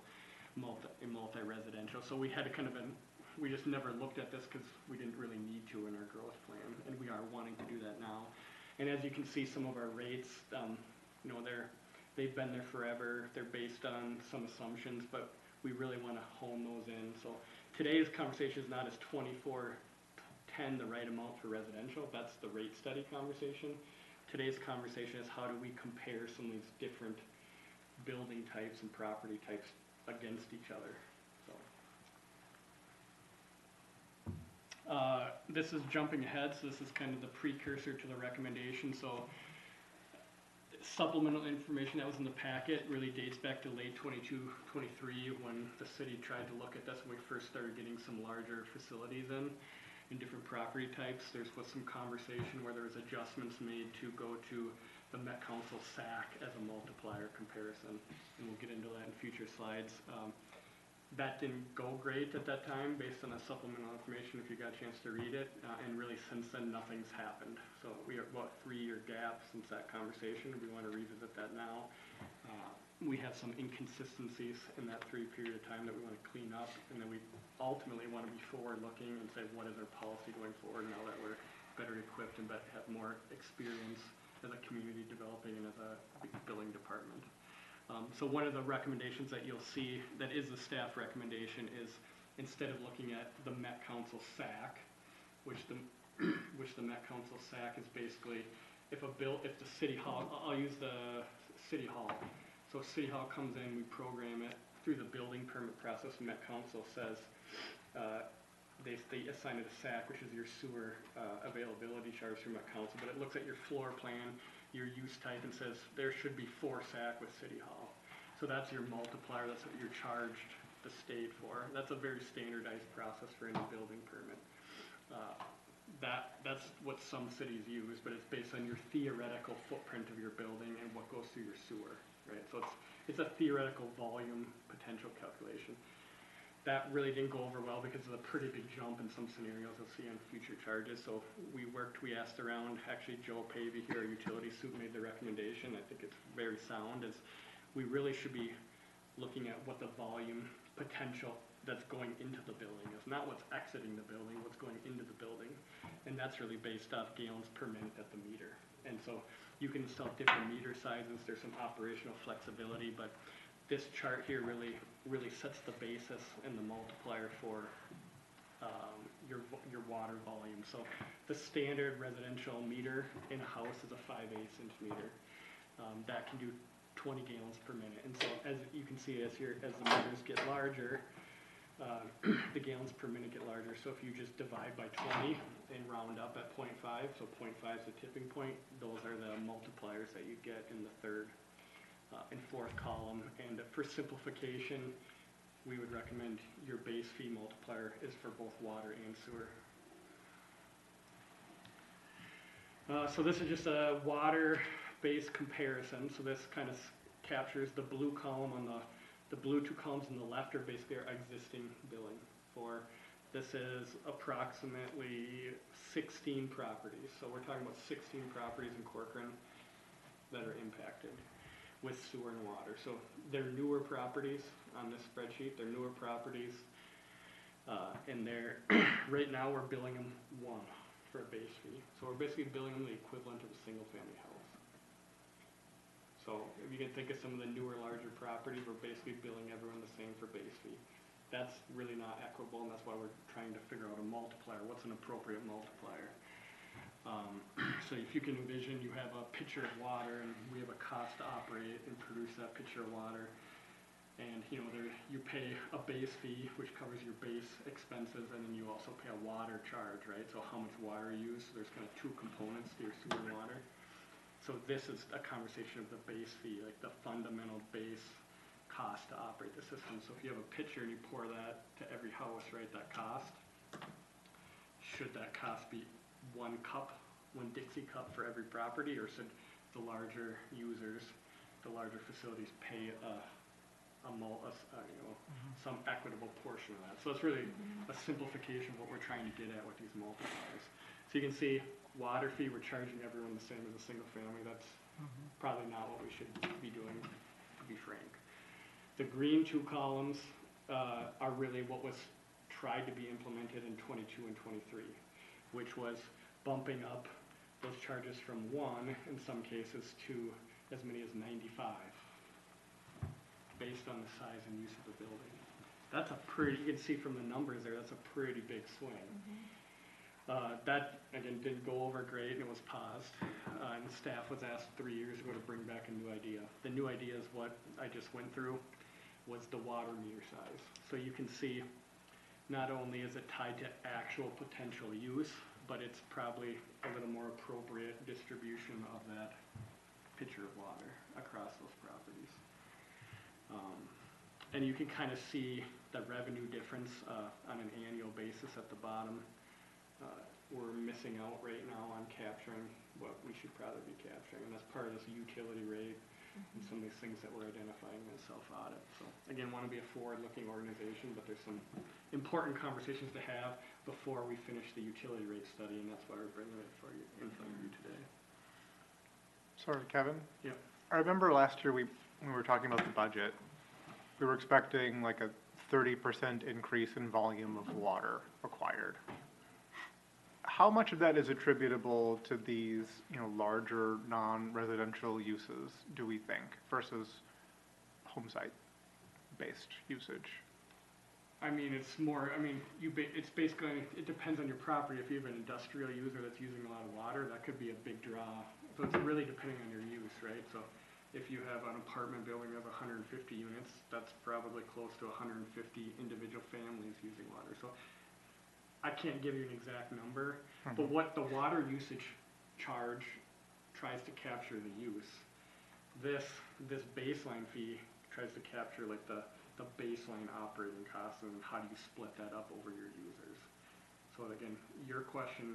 multi-residential. So we had to kind of we just never looked at this because we didn't really need to in our growth plan, and we are wanting to do that now. And as you can see, some of our rates, they've been there forever. They're based on some assumptions, but we really want to hone those in. So today's conversation is not as 2410 the right amount for residential. That's the rate study conversation. Today's conversation is how do we compare some of these different building types and property types against each other. This is jumping ahead, so this is kind of the precursor to the recommendation. So supplemental information that was in the packet really dates back to late 22-23 when the city tried to look at this when we first started getting some larger facilities in different property types. There was some conversation where there was adjustments made to go to the Met Council SAC as a multiplier comparison, and we'll get into that in future slides. That didn't go great at that time based on the supplemental information if you got a chance to read it, and really since then nothing's happened. So we are about a 3-year gap since that conversation. We want to revisit that now. We have some inconsistencies in that 3 period of time that we want to clean up, and then we ultimately want to be forward-looking and say what is our policy going forward now that we're better equipped and have more experience as a community developing and as a billing department. So one of the recommendations that you'll see that is a staff recommendation is instead of looking at the Met Council SAC, which the Met Council SAC is basically if the City Hall, I'll use the City Hall. So City Hall comes in, we program it through the building permit process. Met Council says they assign it a SAC, which is your sewer availability charge through Met Council, but it looks at your floor plan, your use type, and says there should be 4 SAC with City Hall. So that's your multiplier, that's what you're charged the state for. That's a very standardized process for any building permit. that's what some cities use, but it's based on your theoretical footprint of your building and what goes through your sewer, right? So it's a theoretical volume potential calculation. That really didn't go over well because of the pretty big jump in some scenarios you'll see on future charges. So we asked around, actually Joe Pavey here, our utility suit, made the recommendation. I think it's very sound, is we really should be looking at what the volume potential that's going into the building is, not what's exiting the building, what's going into the building. And that's really based off gallons per minute at the meter. And so you can install different meter sizes, there's some operational flexibility, but this chart here really sets the basis and the multiplier for your water volume. So the standard residential meter in a house is a 5/8 inch meter. That can do 20 gallons per minute. And so as you can see, as the meters get larger, the gallons per minute get larger. So if you just divide by 20 and round up at 0.5, so 0.5 is the tipping point, those are the multipliers that you get in the third and fourth column. And for simplification, we would recommend your base fee multiplier is for both water and sewer. So this is just a water-based comparison. So this kind of captures the blue column on the blue two columns on the left are basically our existing billing for. This is approximately 16 properties. So we're talking about 16 properties in Corcoran that are impacted with sewer and water. So they're newer properties on this spreadsheet. They're newer properties. And they're, right now we're billing them one for a base fee. So we're basically billing them the equivalent of a single family house. So if you can think of some of the newer, larger properties, we're basically billing everyone the same for base fee. That's really not equitable, and that's why we're trying to figure out a multiplier. What's an appropriate multiplier? So if you can envision, you have a pitcher of water, and we have a cost to operate and produce that pitcher of water. And you pay a base fee, which covers your base expenses, and then you also pay a water charge, right? So how much water you use. So there's kind of two components to your sewer and water. So this is a conversation of the base fee, like the fundamental base cost to operate the system. So if you have a pitcher and you pour that to every house, right, that cost, should that cost be one Dixie cup for every property, or should the larger users, the larger facilities pay some equitable portion of that? So it's really a simplification of what we're trying to get at with these multipliers. So you can see water fee, we're charging everyone the same as a single family. That's probably not what we should be doing, to be frank. The green two columns are really what was tried to be implemented in 22 and 23, which was bumping up those charges from 1, in some cases, to as many as 95, based on the size and use of the building. That's you can see from the numbers there, that's a pretty big swing. That, again, didn't go over great, and it was paused. And staff was asked 3 years ago to bring back a new idea. The new idea is what I just went through, was the water meter size. So you can see, not only is it tied to actual potential use, but it's probably a little more appropriate distribution of that pitcher of water across those properties. And you can kind of see the revenue difference on an annual basis at the bottom. We're missing out right now on capturing what we should probably be capturing, and that's part of this utility rate and some of these things that we're identifying in self-audit. So again, want to be a forward-looking organization, but there's some important conversations to have before we finish the utility rate study, and that's why we're bringing it in front of you today. Sorry, Kevin? Yeah. I remember last year when we were talking about the budget, we were expecting like a 30% increase in volume of water acquired. How much of that is attributable to these, larger non-residential uses, do we think, versus home site based usage? I mean, it's more, it's basically, it depends on your property. If you have an industrial user that's using a lot of water, that could be a big draw. So it's really depending on your use, right? So if you have an apartment building of 150 units, that's probably close to 150 individual families using water. So I can't give you an exact number, but what the water usage charge tries to capture the use. This baseline fee tries to capture like the baseline operating costs, and how do you split that up over your users. So So again, your question,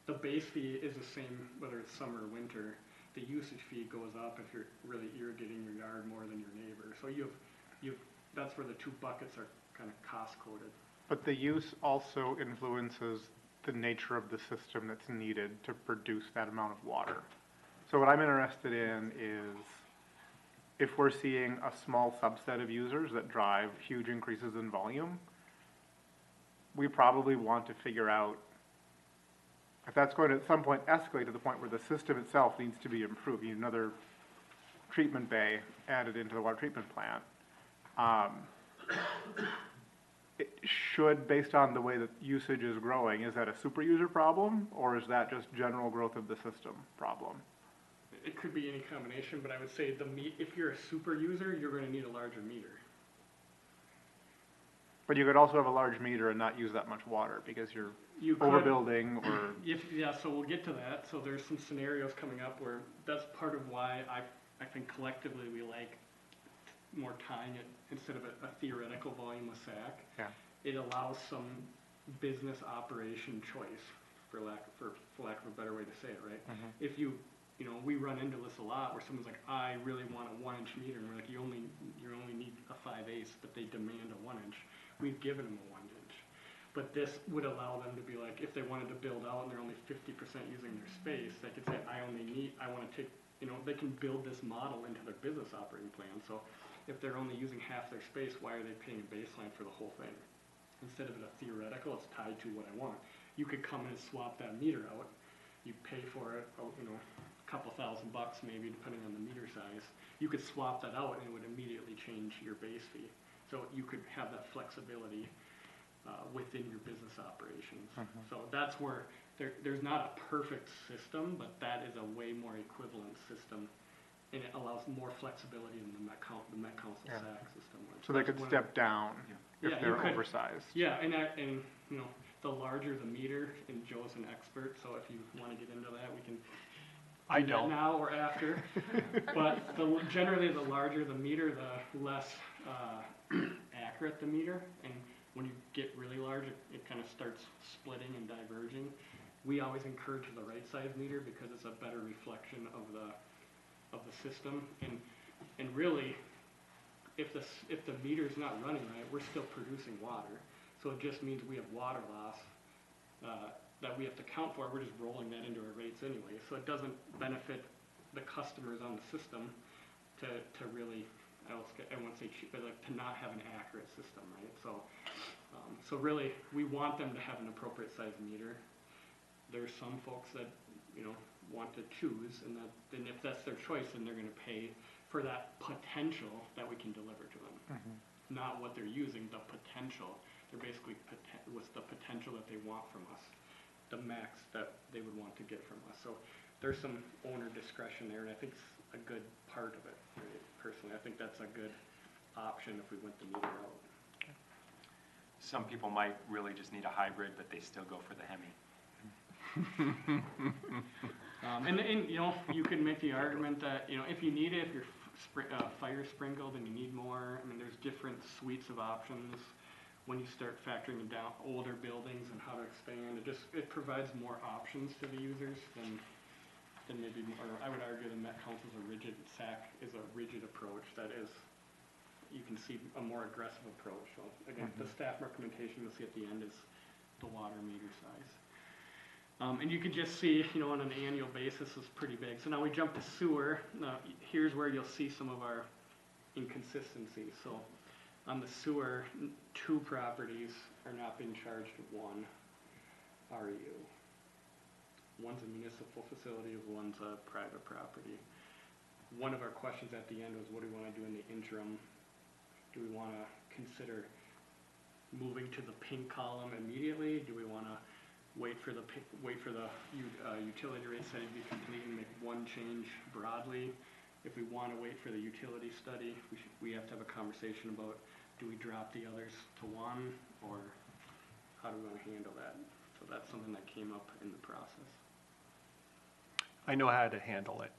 the base fee is the same whether it's summer or winter. The usage fee goes up if you're really irrigating your yard more than your neighbor. So that's where the two buckets are kind of cost coded. But the use also influences the nature of the system that's needed to produce that amount of water. So what I'm interested in is if we're seeing a small subset of users that drive huge increases in volume, we probably want to figure out if that's going to at some point escalate to the point where the system itself needs to be improved. You need another treatment bay added into the water treatment plant. It should, based on the way that usage is growing, is that a super user problem, or is that just general growth of the system problem? It could be any combination, but I would say if you're a super user, you're going to need a larger meter. But you could also have a large meter and not use that much water because you're overbuilding or... Yeah, so we'll get to that. So there's some scenarios coming up where that's part of why I think collectively we like more tying it instead of a theoretical volume with SAC. Yeah. It allows some business operation choice, for lack of a better way to say it, right? Mhm. If we run into this a lot where someone's like, I really want a 1-inch meter, and we're like, you only need a 5/8, but they demand a 1-inch. We've given them a 1-inch. But this would allow them to be like, if they wanted to build out and they're only 50% using their space, they could say, I want to take, they can build this model into their business operating plan. So if they're only using half their space, why are they paying a baseline for the whole thing? Instead of it a theoretical, it's tied to what I want. You could come in and swap that meter out. You pay for it, a couple $1,000 maybe, depending on the meter size. You could swap that out and it would immediately change your base fee. So you could have that flexibility within your business operations. Mhm. So that's where there's not a perfect system, but that is a way more equivalent system, and it allows more flexibility in the Met Council Yeah. SAC system. So they could step down if Yeah, you they're could. oversized. Yeah, and the larger the meter, and Joe's an expert, so if you want to get into that, we can I do that don't. now or after. But generally, the larger the meter, the less accurate the meter, and when you get really large, it kind of starts splitting and diverging. We always encourage the right size meter because it's a better reflection of the system, and really, if the meter's not running right, we're still producing water. So it just means we have water loss that we have to count for. We're just rolling that into our rates anyway. So it doesn't benefit the customers on the system to really, I won't say cheap, but like to not have an accurate system, right? So really, we want them to have an appropriate size meter. There's some folks that want to choose, and if that's their choice, then they're going to pay for that potential that we can deliver to them. Mhm. Not what they're using, the potential. They're basically what's the potential that they want from us, the max that they would want to get from us. So there's some owner discretion there, and I think it's a good part of it. Right? Personally, I think that's a good option if we went the meter route. Some people might really just need a hybrid, but they still go for the Hemi. And you can make the argument that if you need it, if you're fire sprinkled and you need more, I mean, there's different suites of options. When you start factoring down older buildings and how to expand, it provides more options to the users than maybe, or I would argue the Met Council's SAC is a rigid approach that is, you can see a more aggressive approach. So again, the staff recommendation you'll see at the end is the water meter size. And you can just see, on an annual basis is pretty big. So now we jump to sewer. Here's where you'll see some of our inconsistencies. So on the sewer, 2 properties are not being charged 1 REU. One's a municipal facility, one's a private property. One of our questions at the end was, what do we want to do in the interim? Do we want to consider moving to the pink column immediately? Do we want to wait for the utility rate study to be complete and make one change broadly? If we want to wait for the utility study, we have to have a conversation about, do we drop the others to 1, or how do we want to handle that? So that's something that came up in the process. I know how to handle it.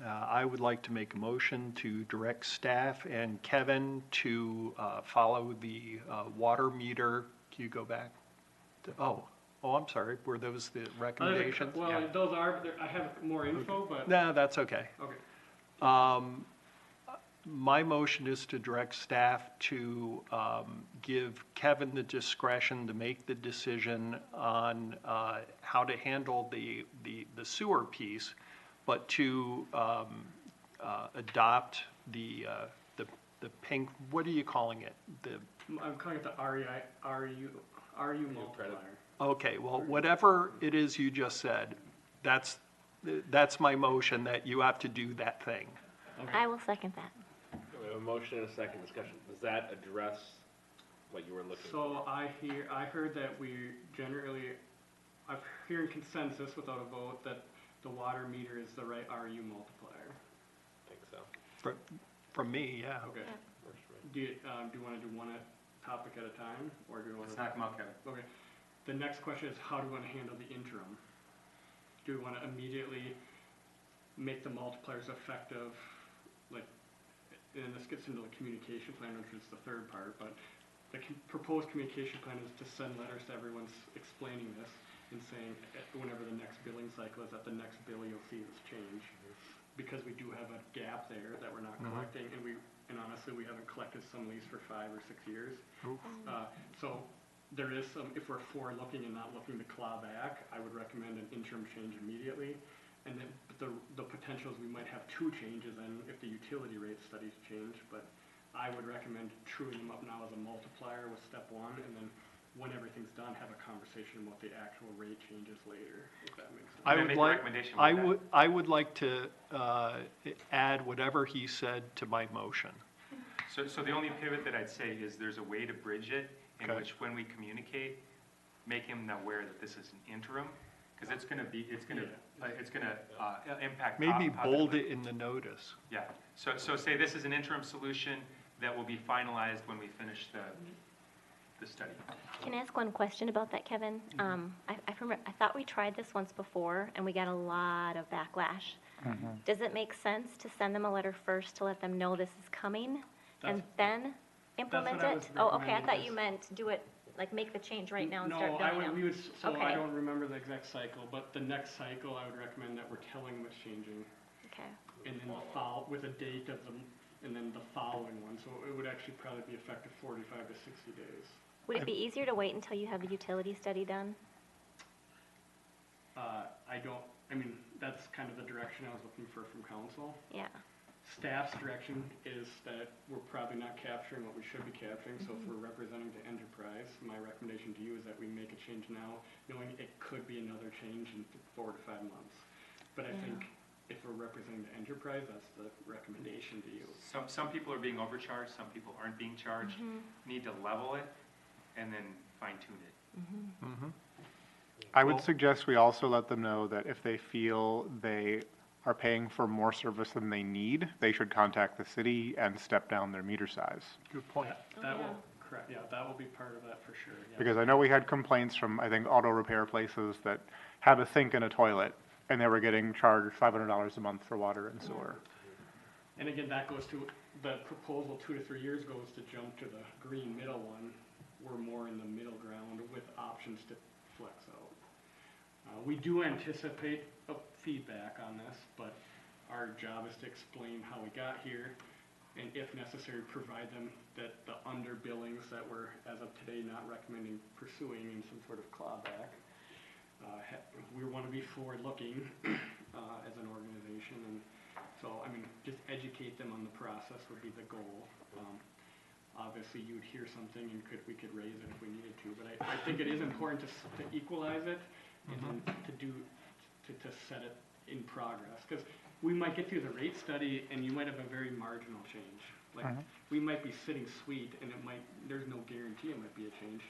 I would like to make a motion to direct staff and Kevin to follow the water meter. Can you go back? Oh, I'm sorry, were those the recommendations? Well, those are, but I have more info, but, No, that's okay. okay. My motion is to direct staff to give Kevin the discretion to make the decision on how to handle the sewer piece, but to adopt the pink, what are you calling it? I'm calling it the RU multiplier. Okay, well, whatever it is you just said, that's my motion, that you have to do that thing. I will second that. We have a motion and a second discussion. Does that address what you were looking for? So I heard that I'm hearing consensus without a vote that the water meter is the right RU multiplier. I think so. From me, yeah. Okay. Works for me. Do you want to do one topic at a time, or do you want to? Let's knock them out, Kevin. Okay. The next question is, how do we want to handle the interim? Do we want to immediately make the multipliers effective, like, and this gets into the communication plan, which is the third part, but the proposed communication plan is to send letters to everyone explaining this and saying whenever the next billing cycle is, at the next bill you'll see this change. Because we do have a gap there that we're not collecting, and honestly, we haven't collected some of these for 5 or 6 years. So there is some, if we're forward-looking and not looking to claw back, I would recommend an interim change immediately. And then the potential is we might have 2 changes and if the utility rate studies change, but I would recommend truing them up now as a multiplier with step 1, and then when everything's done, have a conversation about the actual rate changes later, if that makes sense. I would like to add whatever he said to my motion. So the only pivot that I'd say is there's a way to bridge it in Okay. which when we communicate, make him aware that this is an interim, because it's gonna impact. Maybe bold positively. it in the notice. Yeah, so say this is an interim solution that will be finalized when we finish the study. Can I ask one question about that, Kevin? I thought we tried this once before, and we got a lot of backlash. Does it make sense to send them a letter first to let them know this is coming, and then implement what I it? was Oh, okay, I recommending thought is- you meant do it, like make the change right now and No, start billing them. I Okay. don't remember the exact cycle, but the next cycle, I would recommend that we're telling them it's changing. Okay. And then with a date of and then the following one, so it would actually probably be effective 45 to 60 days. Would it be easier to wait until you have the utility study done? That's kind of the direction I was looking for from council. Yeah. Staff's direction is that we're probably not capturing what we should be capturing, so if we're representing the enterprise, my recommendation to you is that we make a change now, knowing it could be another change in 4 to 5 months. But I think if we're representing the enterprise, that's the recommendation to you. Some people are being overcharged, some people aren't being charged. Need to level it and then fine tune it. I would suggest we also let them know that if they feel they are paying for more service than they need, they should contact the city and step down their meter size. Good point. That will, correct, yeah, that will be part of that for sure, yeah. Because I know we had complaints from, I think, auto repair places that had a sink and a toilet, and they were getting charged $500 a month for water and sewer. And again, that goes to, the proposal 2 to 3 years goes to jump to the green middle one. We're more in the middle ground with options to flex out. We do anticipate feedback on this, but our job is to explain how we got here, and if necessary, provide them that the underbillings that we're, as of today, not recommending pursuing in some sort of clawback. We want to be forward-looking as an organization, and so, just educate them on the process would be the goal. Obviously, you would hear something and we could raise it if we needed to, but I think it is important to equalize it and then to set it in progress. Because we might get through the rate study and you might have a very marginal change. Like, we might be sitting sweet and there's no guarantee it might be a change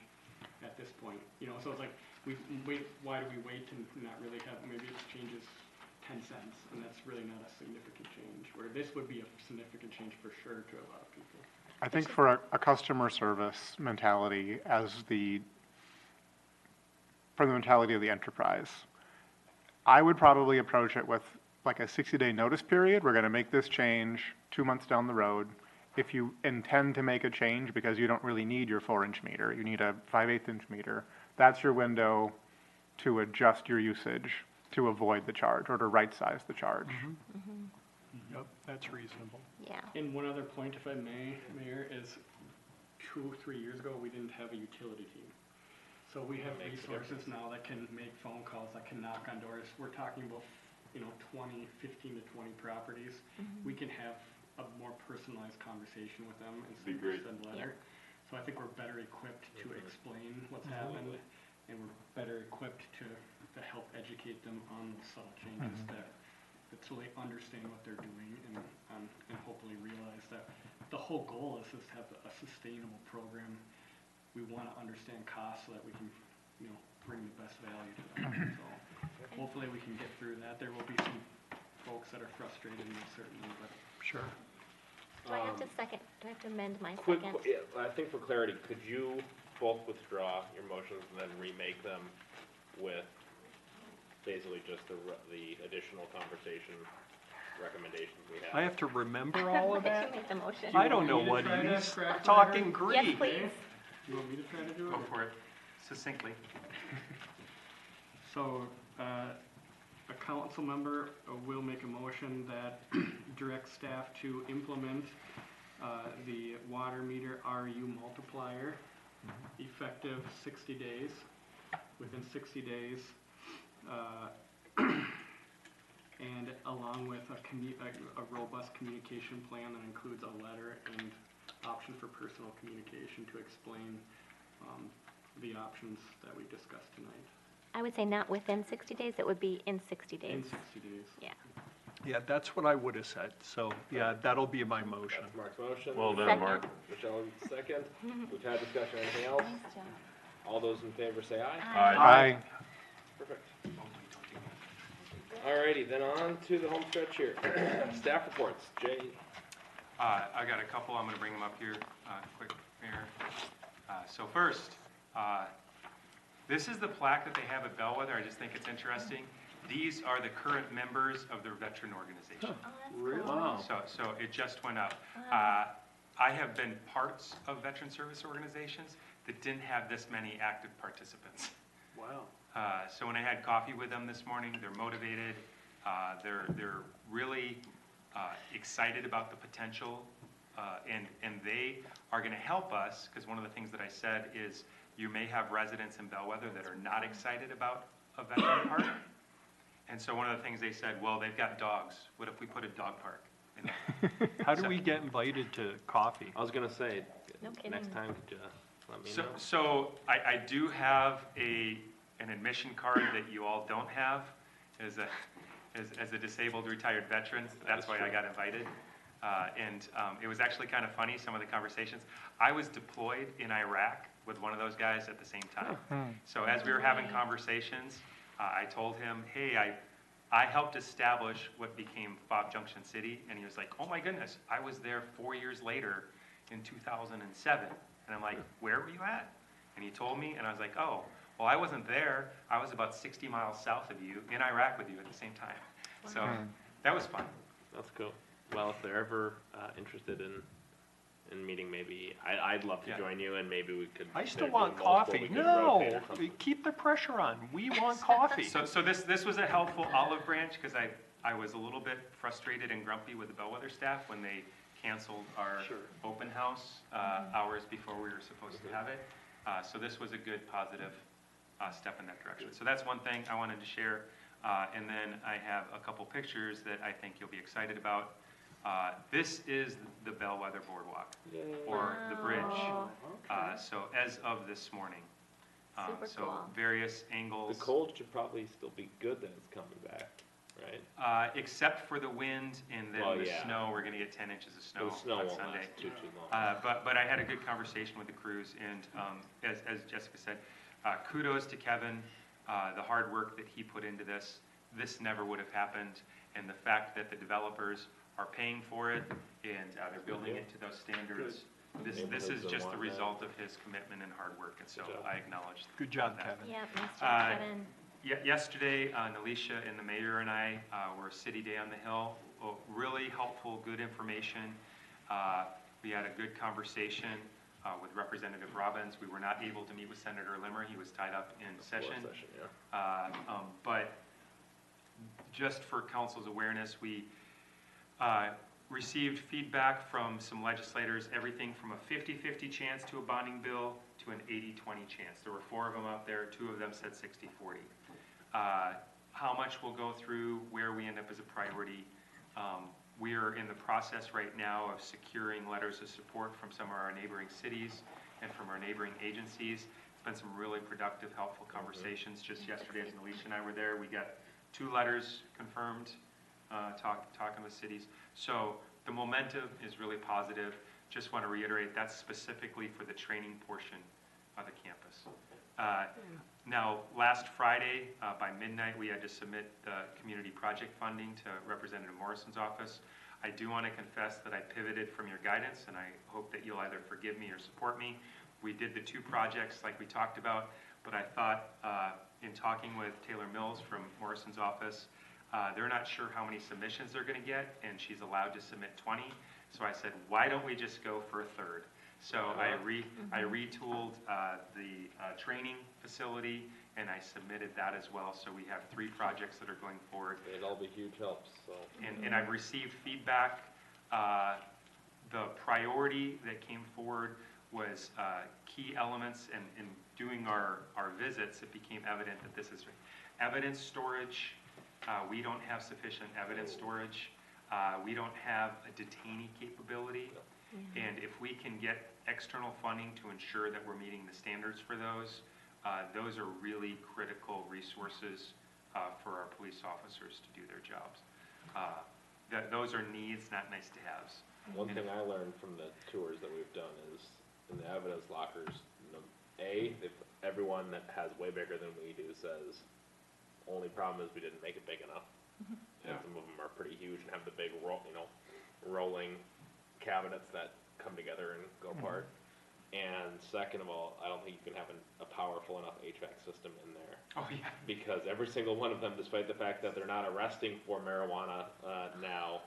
at this point. So it's like, why do we wait and not really have, maybe it changes 10 cents, and that's really not a significant change, where this would be a significant change for sure to a lot of people. I think for a customer service mentality from the mentality of the enterprise, I would probably approach it with like a 60-day notice period. We're going to make this change 2 months down the road. If you intend to make a change because you don't really need your 4-inch meter, you need a 5/8 inch meter, that's your window to adjust your usage to avoid the charge or to right-size the charge. Yep, that's reasonable. Yeah. And one other point, if I may, Mayor, is 2-3 years ago, we didn't have a utility team. So we have Makes a resources difference. now that can make phone calls, that can knock on doors. We're talking about, 15 to 20 properties. We can have a more personalized conversation with them Be instead of great. just a letter. So I think we're better equipped to explain what's happened, and we're better equipped to help educate them on the subtle changes so they understand what they're doing and hopefully realize that the whole goal is just to have a sustainable program. We want to understand costs so that we can, bring the best value to them. So hopefully we can get through that. There will be some folks that are frustrated, most certainly, but Sure. Do I have to second, do I have to amend my Quick, second? yeah, I think for clarity, could you both withdraw your motions and then remake them with basically just the additional conversation recommendations we have? I have to remember all of Let that? you make the motion. I don't know You what want me to try he's that, Craig? talking Yes, Greek. please. you want me to try to do it? Go for it succinctly. So, a council member will make a motion that directs staff to implement the water meter RU multiplier effective 60 days. Within 60 days, and along with a robust communication plan that includes a letter and option for personal communication to explain the options that we discussed tonight I would say not within 60 days, it would be in 60 days. in 60 days. Yeah. Yeah, that's what I would have said. So, yeah, that'll be my motion. That's Mark's motion. Well done, Second. Mark. Michelle, second. We've had discussion, anything else? Nice job. All those in favor say aye. Aye. Perfect. Alrighty, then on to the home stretch here. Staff reports, Jay. I got a couple, I'm gonna bring them up here, quick, Mayor. So first, this is the plaque that they have at Bellwether, I just think it's interesting. These are the current members of their veteran organization. Oh, that's cool. So it just went up. Wow. I have been parts of veteran service organizations that didn't have this many active participants. Wow. So when I had coffee with them this morning, they're motivated, they're really excited about the potential, and they are gonna help us, because one of the things that I said is you may have residents in Bellwether that are not excited about a veteran park. And so one of the things they said, well, they've got dogs, what if we put a dog park in there? How do we get invited to coffee? I was gonna say, No kidding. next time, could you let me So, know? so I do have an admission card that you all don't have as a disabled retired veteran. That's why I got invited. And it was actually kind of funny, some of the conversations. I was deployed in Iraq with one of those guys at the same time. So as we were having conversations, I told him, hey, I helped establish what became Fob Junction City. And he was like, oh my goodness, I was there 4 years later in 2007. And I'm like, where were you at? And he told me, and I was like, oh, well, I wasn't there. I was about 60 miles south of you in Iraq with you at the same time. So that was fun. That's cool. Well, if they're ever interested in meeting, maybe, I'd love to Yeah. join you, and maybe we could. I still there'd be want multiple, coffee. we could rotate No, or something. keep the pressure on. We want coffee. So this was a helpful olive branch, because I was a little bit frustrated and grumpy with the Bellwether staff when they canceled our open house hours before we were supposed to have it. So this was a good, positive step in that direction. So that's one thing I wanted to share. And then I have a couple pictures that I think you'll be excited about. This is the Bellwether Boardwalk, or the bridge. Wow. So as of this morning. Super So cool. various The angles. cold should probably still be good that it's coming back, right? Except for the wind and then Well, the yeah. snow, we're gonna get 10 inches of snow The snow on won't Sunday. last too long. But I had a good conversation with the crews, and as Jessica said, kudos to Kevin, the hard work that he put into this. This never would have happened, and the fact that the developers are paying for it and they're building it to those standards. This is just the result of his commitment and hard work, and so Good job. I acknowledge Good job, that. Kevin. Yeah, nice job, Kevin. Yesterday, Nalisha and the mayor and I were City Day on the Hill. Really helpful, good information. We had a good conversation with Representative Robbins. We were not able to meet with Senator Limmer. He was tied up in session. Yeah. But just for council's awareness, we received feedback from some legislators, everything from a 50-50 chance to a bonding bill to an 80-20 chance. There were 4 of them out there, 2 of them said 60-40. How much will go through, where we end up as a priority. We are in the process right now of securing letters of support from some of our neighboring cities and from our neighboring agencies. It's been some really productive, helpful conversations. Just yesterday, as Alicia and I were there, we got 2 letters confirmed, talking with cities. So the momentum is really positive. Just want to reiterate, that's specifically for the training portion of the campus. Now, last Friday, by midnight, we had to submit the community project funding to Representative Morrison's office. I do want to confess that I pivoted from your guidance, and I hope that you'll either forgive me or support me. We did the 2 projects like we talked about, but I thought in talking with Taylor Mills from Morrison's office, they're not sure how many submissions they're going to get, and she's allowed to submit 20. So I said, why don't we just go for a third? So I retooled the training facility, and I submitted that as well. So we have 3 projects that are going forward. It'd all be huge helps, so. And I've received feedback. The priority that came forward was key elements, and in doing our visits, it became evident that this is evidence storage. We don't have sufficient evidence storage. We don't have a detainee capability. And if we can get external funding to ensure that we're meeting the standards for those are really critical resources for our police officers to do their jobs. Those are needs, not nice to haves. One thing I learned from the tours that we've done is in the evidence lockers, if everyone that has way bigger than we do says, only problem is we didn't make it big enough. And some of them are pretty huge and have the big rolling cabinets that come together and go apart. And second of all, I don't think you can have a powerful enough HVAC system in there. Oh, yeah. Because every single one of them, despite the fact that they're not arresting for marijuana now,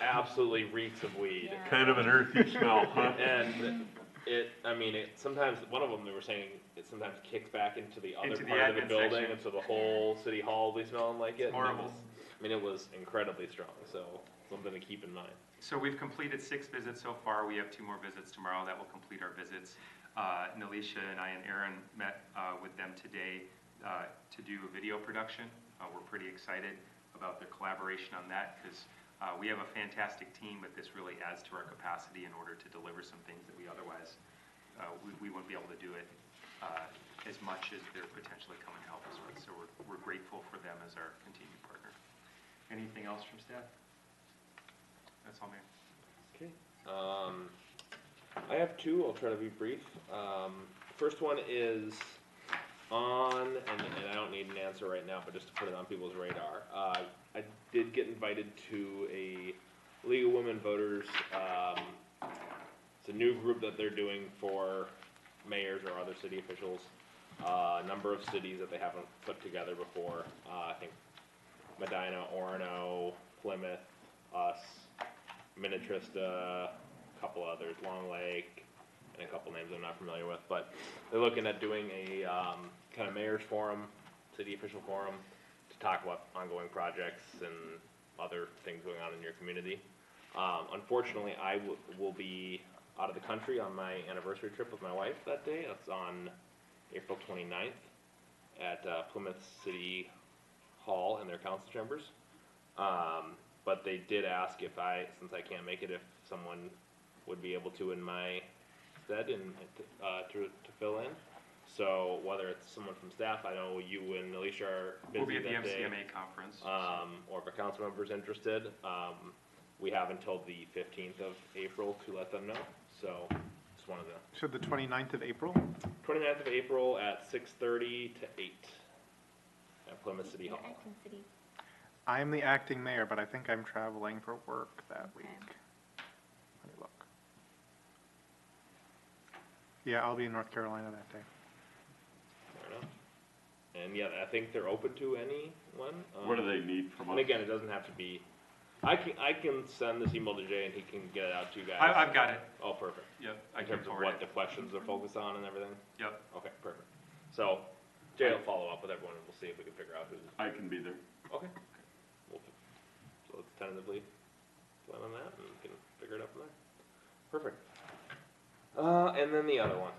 absolutely reeks of weed. Yeah. Kind of an earthy smell, huh? And sometimes, one of them, they were saying, it sometimes kicks back into the other Into the part of the admin building, section. and so the whole city hall will be smelling like it. Horrible. It was incredibly strong, so something to keep in mind. So we've completed 6 visits so far. We have 2 more visits tomorrow that will complete our visits. Nalisha and I and Aaron met with them today to do a video production. We're pretty excited about their collaboration on that because we have a fantastic team, but this really adds to our capacity in order to deliver some things that we otherwise, we wouldn't be able to do it as much as they're potentially coming to help us with. So we're grateful for them as our continued partner. Anything else from staff? That's all, Mayor. Okay. I have 2, I'll try to be brief. First one is on, and I don't need an answer right now, but just to put it on people's radar. I did get invited to a League of Women Voters, it's a new group that they're doing for mayors or other city officials. A number of cities that they haven't put together before. I think Medina, Orono, Plymouth, us, Minnetrista, a couple others, Long Lake, and a couple names I'm not familiar with. But they're looking at doing a kind of mayor's forum, city official forum, to talk about ongoing projects and other things going on in your community. Unfortunately, I will be out of the country on my anniversary trip with my wife that day. It's on April 29th at Plymouth City Hall in their council chambers. But they did ask if since I can't make it, if someone would be able to in my stead and to fill in. So whether it's someone from staff, I know you and Alicia are busy We'll be at the that day, MCMA conference. or if a council member's interested, we have until the 15th of April to let them know. So just wanted to. So the 29th of April? 29th of April at 6:30 to 8 at Plymouth City Hall. Acting city. I am the acting mayor, but I think I'm traveling for work that week. Let me look. Yeah, I'll be in North Carolina that day. Fair enough. And yeah, I think they're open to anyone. What do they need from us? And again, it doesn't have to be I can send this email to Jay and he can get it out to you guys. I've got it. Oh, perfect. Yep, I In can terms of forward what it. the questions are focused on and everything? Yep. Okay, perfect. So Jay will follow up with everyone and we'll see if we can figure out who's, I can be there. okay. So let's tentatively plan on that and we can figure it out from there. Perfect. And then the other one.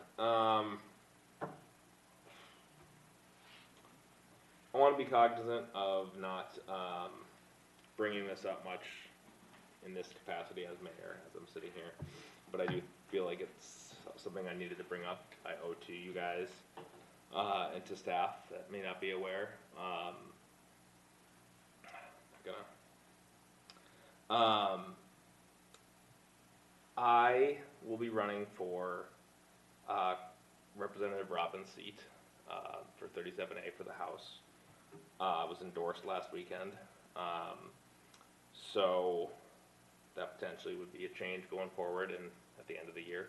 I want to be cognizant of not bringing this up much in this capacity as mayor, as I'm sitting here, but I do feel like it's something I needed to bring up. I owe to you guys and to staff that may not be aware. I will be running for Representative Robbins' seat for 37A for the House. Was endorsed last weekend. So that potentially would be a change going forward and at the end of the year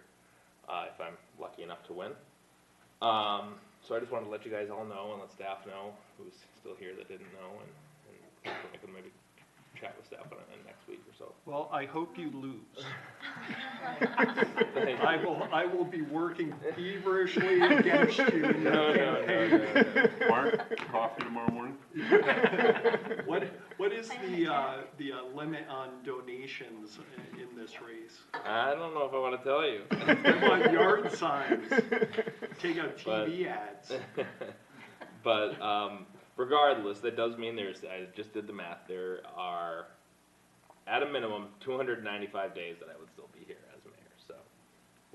if I'm lucky enough to win. So I just wanted to let you guys all know and let staff know who's still here that didn't know, and I can maybe chat with staff on it next week or so. Well, I hope you lose. Thank you. I will be working feverishly against you in your campaign. Mark, coffee tomorrow morning? What is the limit on donations in this race? I don't know if I want to tell you. I want yard signs, take out TV ads. But regardless, that does mean I just did the math, there are, at a minimum, 295 days that I would still be here as mayor. So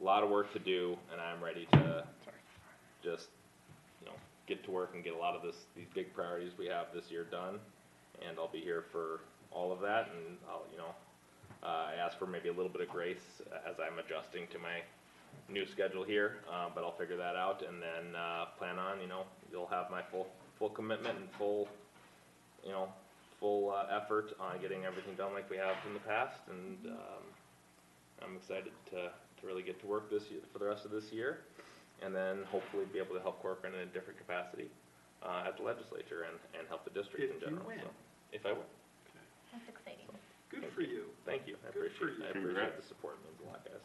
a lot of work to do, and I'm ready to just, get to work and get a lot of these big priorities we have this year done. And I'll be here for all of that, and I'll, I ask for maybe a little bit of grace as I'm adjusting to my new schedule here, but I'll figure that out, and then plan on, you'll have my full commitment and full effort on getting everything done like we have in the past, and I'm excited to really get to work this year, for the rest of this year, and then hopefully be able to help Corcoran in a different capacity at the legislature and help the district in general. If you win. So, if I win. That's exciting. Good for you. Thank you. I Good for appreciate it. I you. appreciate the support. It means a lot, guys.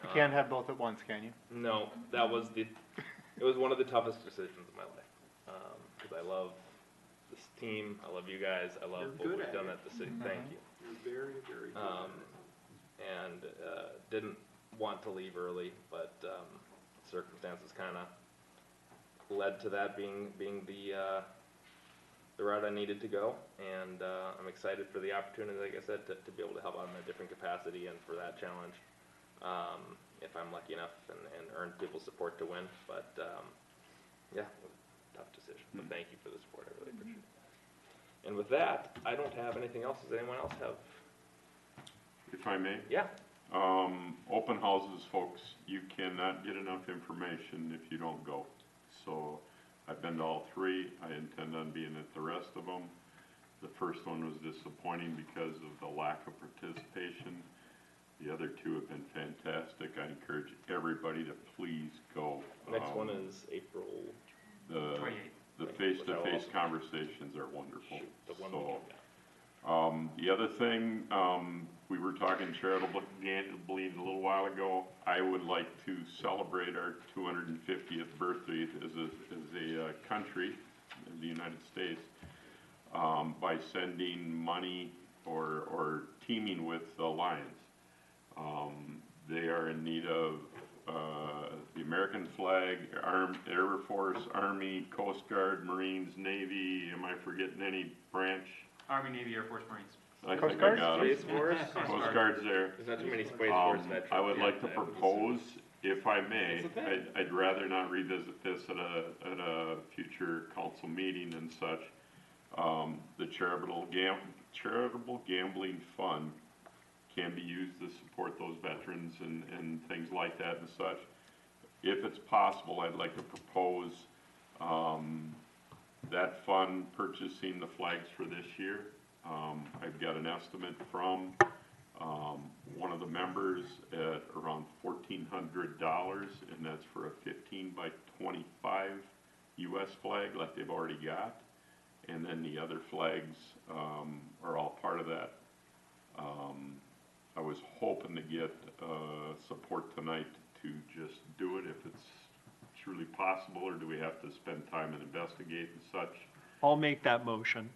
You can't have both at once, can you? No, it was one of the toughest decisions of my life. Because I love this team, I love you guys, I love You're what good we've at done it. at the city. Thank you. You're very, very good at it. And didn't want to leave early, but circumstances kind of led to that being the route I needed to go, and I'm excited for the opportunity, like I said, to be able to help out in a different capacity and for that challenge, if I'm lucky enough and earn people's support to win. But yeah, it was a tough decision, but thank you for the support, I really appreciate it. And with that, I don't have anything else. Does anyone else have? If I may? Yeah. Open houses, folks, you cannot get enough information if you don't go. So I've been to all three. I intend on being at the rest of them. The first one was disappointing because of the lack of participation. The other two have been fantastic. I encourage everybody to please go. Next one is April. The 28th. face-to-face conversations are wonderful. Shoot, the one So, weekend, the other thing, we were talking charitably a little while ago. I would like to celebrate our 250th birthday as a country, the United States, by sending money or teaming with the Lions. They are in need of the American flag, Air Force, Army, Coast Guard, Marines, Navy. Am I forgetting any branch? Army, Navy, Air Force, Marines. I Coast think Guard? I got it. Space Force? Coast Guard's there. There's not too many Space Force veterans. I would like to yet, I would propose, if I may, That's okay. I'd rather not revisit this at a future council meeting and such. The charitable gambling fund can be used to support those veterans and things like that and such. If it's possible, I'd like to propose, that fund purchasing the flags for this year. I've got an estimate from, one of the members at around $1,400, and that's for a 15 by 25 US flag like they've already got. And then the other flags, are all part of that I was hoping to get, support tonight to just do it if it's truly possible, or do we have to spend time and investigate and such? I'll make that motion.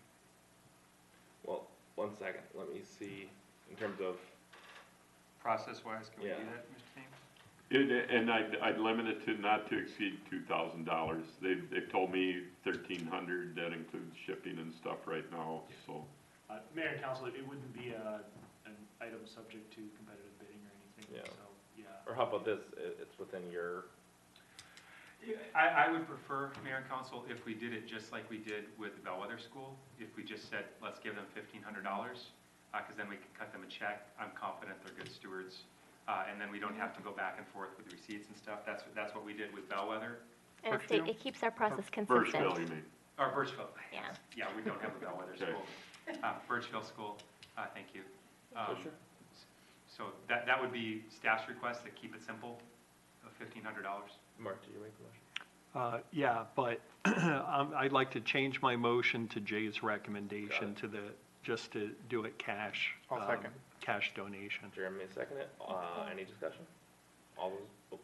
Well, one second, let me see, in terms of, Process-wise, can we do Yeah. that, Mr. Thames? And I'd limit it to not to exceed $2,000. They've told me 1,300, that includes shipping and stuff right now, so. Mayor and council, it wouldn't be an item subject to competitive bidding or anything, Yeah. so, yeah. or how about this, it's within your, I would prefer, Mayor and Council, if we did it just like we did with the Bellwether School, if we just said, let's give them $1,500, because then we can cut them a check. I'm confident they're good stewards, and then we don't have to go back and forth with receipts and stuff. That's what we did with Bellwether, And it keeps our process Birchville, consistent. you mean? or Birchville. Yeah. Yeah, we don't have a Bellwether Okay. School. Birchville School, thank you. sure. So that would be staff's request, to keep it simple, of $1,500. Mark, did you make the motion? Yeah, but I'd like to change my motion to Jay's recommendation to just to do it cash. I'll second. Cash donation. Jeremy, second it, any discussion? All those,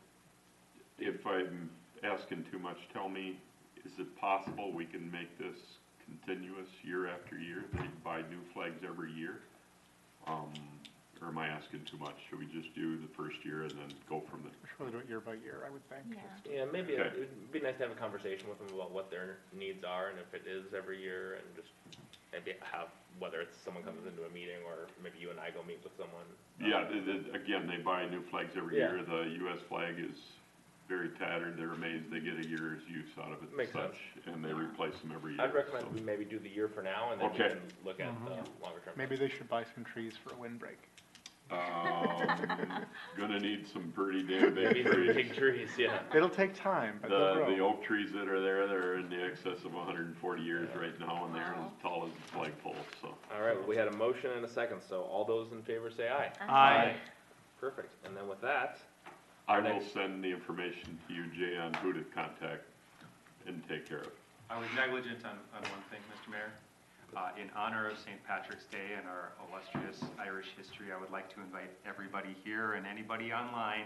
If I'm asking too much, tell me, is it possible we can make this continuous year after year? They buy new flags every year? Or am I asking too much? Should we just do the first year and then go from there? We should really do it year by year, I would think. Yeah. yeah, maybe Okay. it would be nice to have a conversation with them about what their needs are, and if it is every year, and just maybe have, whether it's someone comes into a meeting, or maybe you and I go meet with someone. Yeah, again, they buy new flags every Yeah. year. The US flag is very tattered. They're amazed they get a year's use out of it and Makes such, and they replace them every year. I'd recommend so. we maybe do the year for now, and then Okay. we can look at the longer term. Maybe they should buy some trees for a windbreak. Gonna need some pretty damn Maybe big some trees. big trees, yeah. It'll take time, but they'll The grow. oak trees that are there, they're in the excess of 140 years right now, and they're as tall as the flagpole, so. All right, well, we had a motion and a second, so all those in favor say aye. Aye. Perfect, and then with that, I will send the information to you, Jay, on who to contact and take care of. I was negligent on one thing, Mr. Mayor. In honor of St. Patrick's Day and our illustrious Irish history, I would like to invite everybody here and anybody online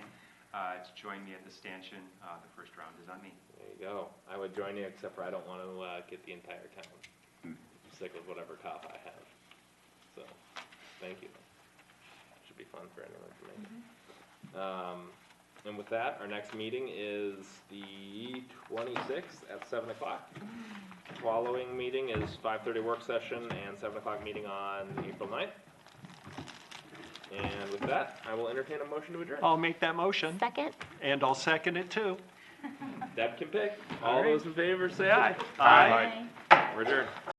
to join me at the stanchion. The first round is on me. there you go. I would join you, except for I don't want to get the entire town. Stick with whatever top I have. So, thank you. Should be fun for anyone to make. And with that, our next meeting is the 26th at 7 o'clock. Following meeting is 5:30 work session and 7 o'clock meeting on April 9th. And with that, I will entertain a motion to adjourn. I'll make that motion, Second? and I'll second it too. Deb can pick. All those in favor say aye. Aye. We're adjourned.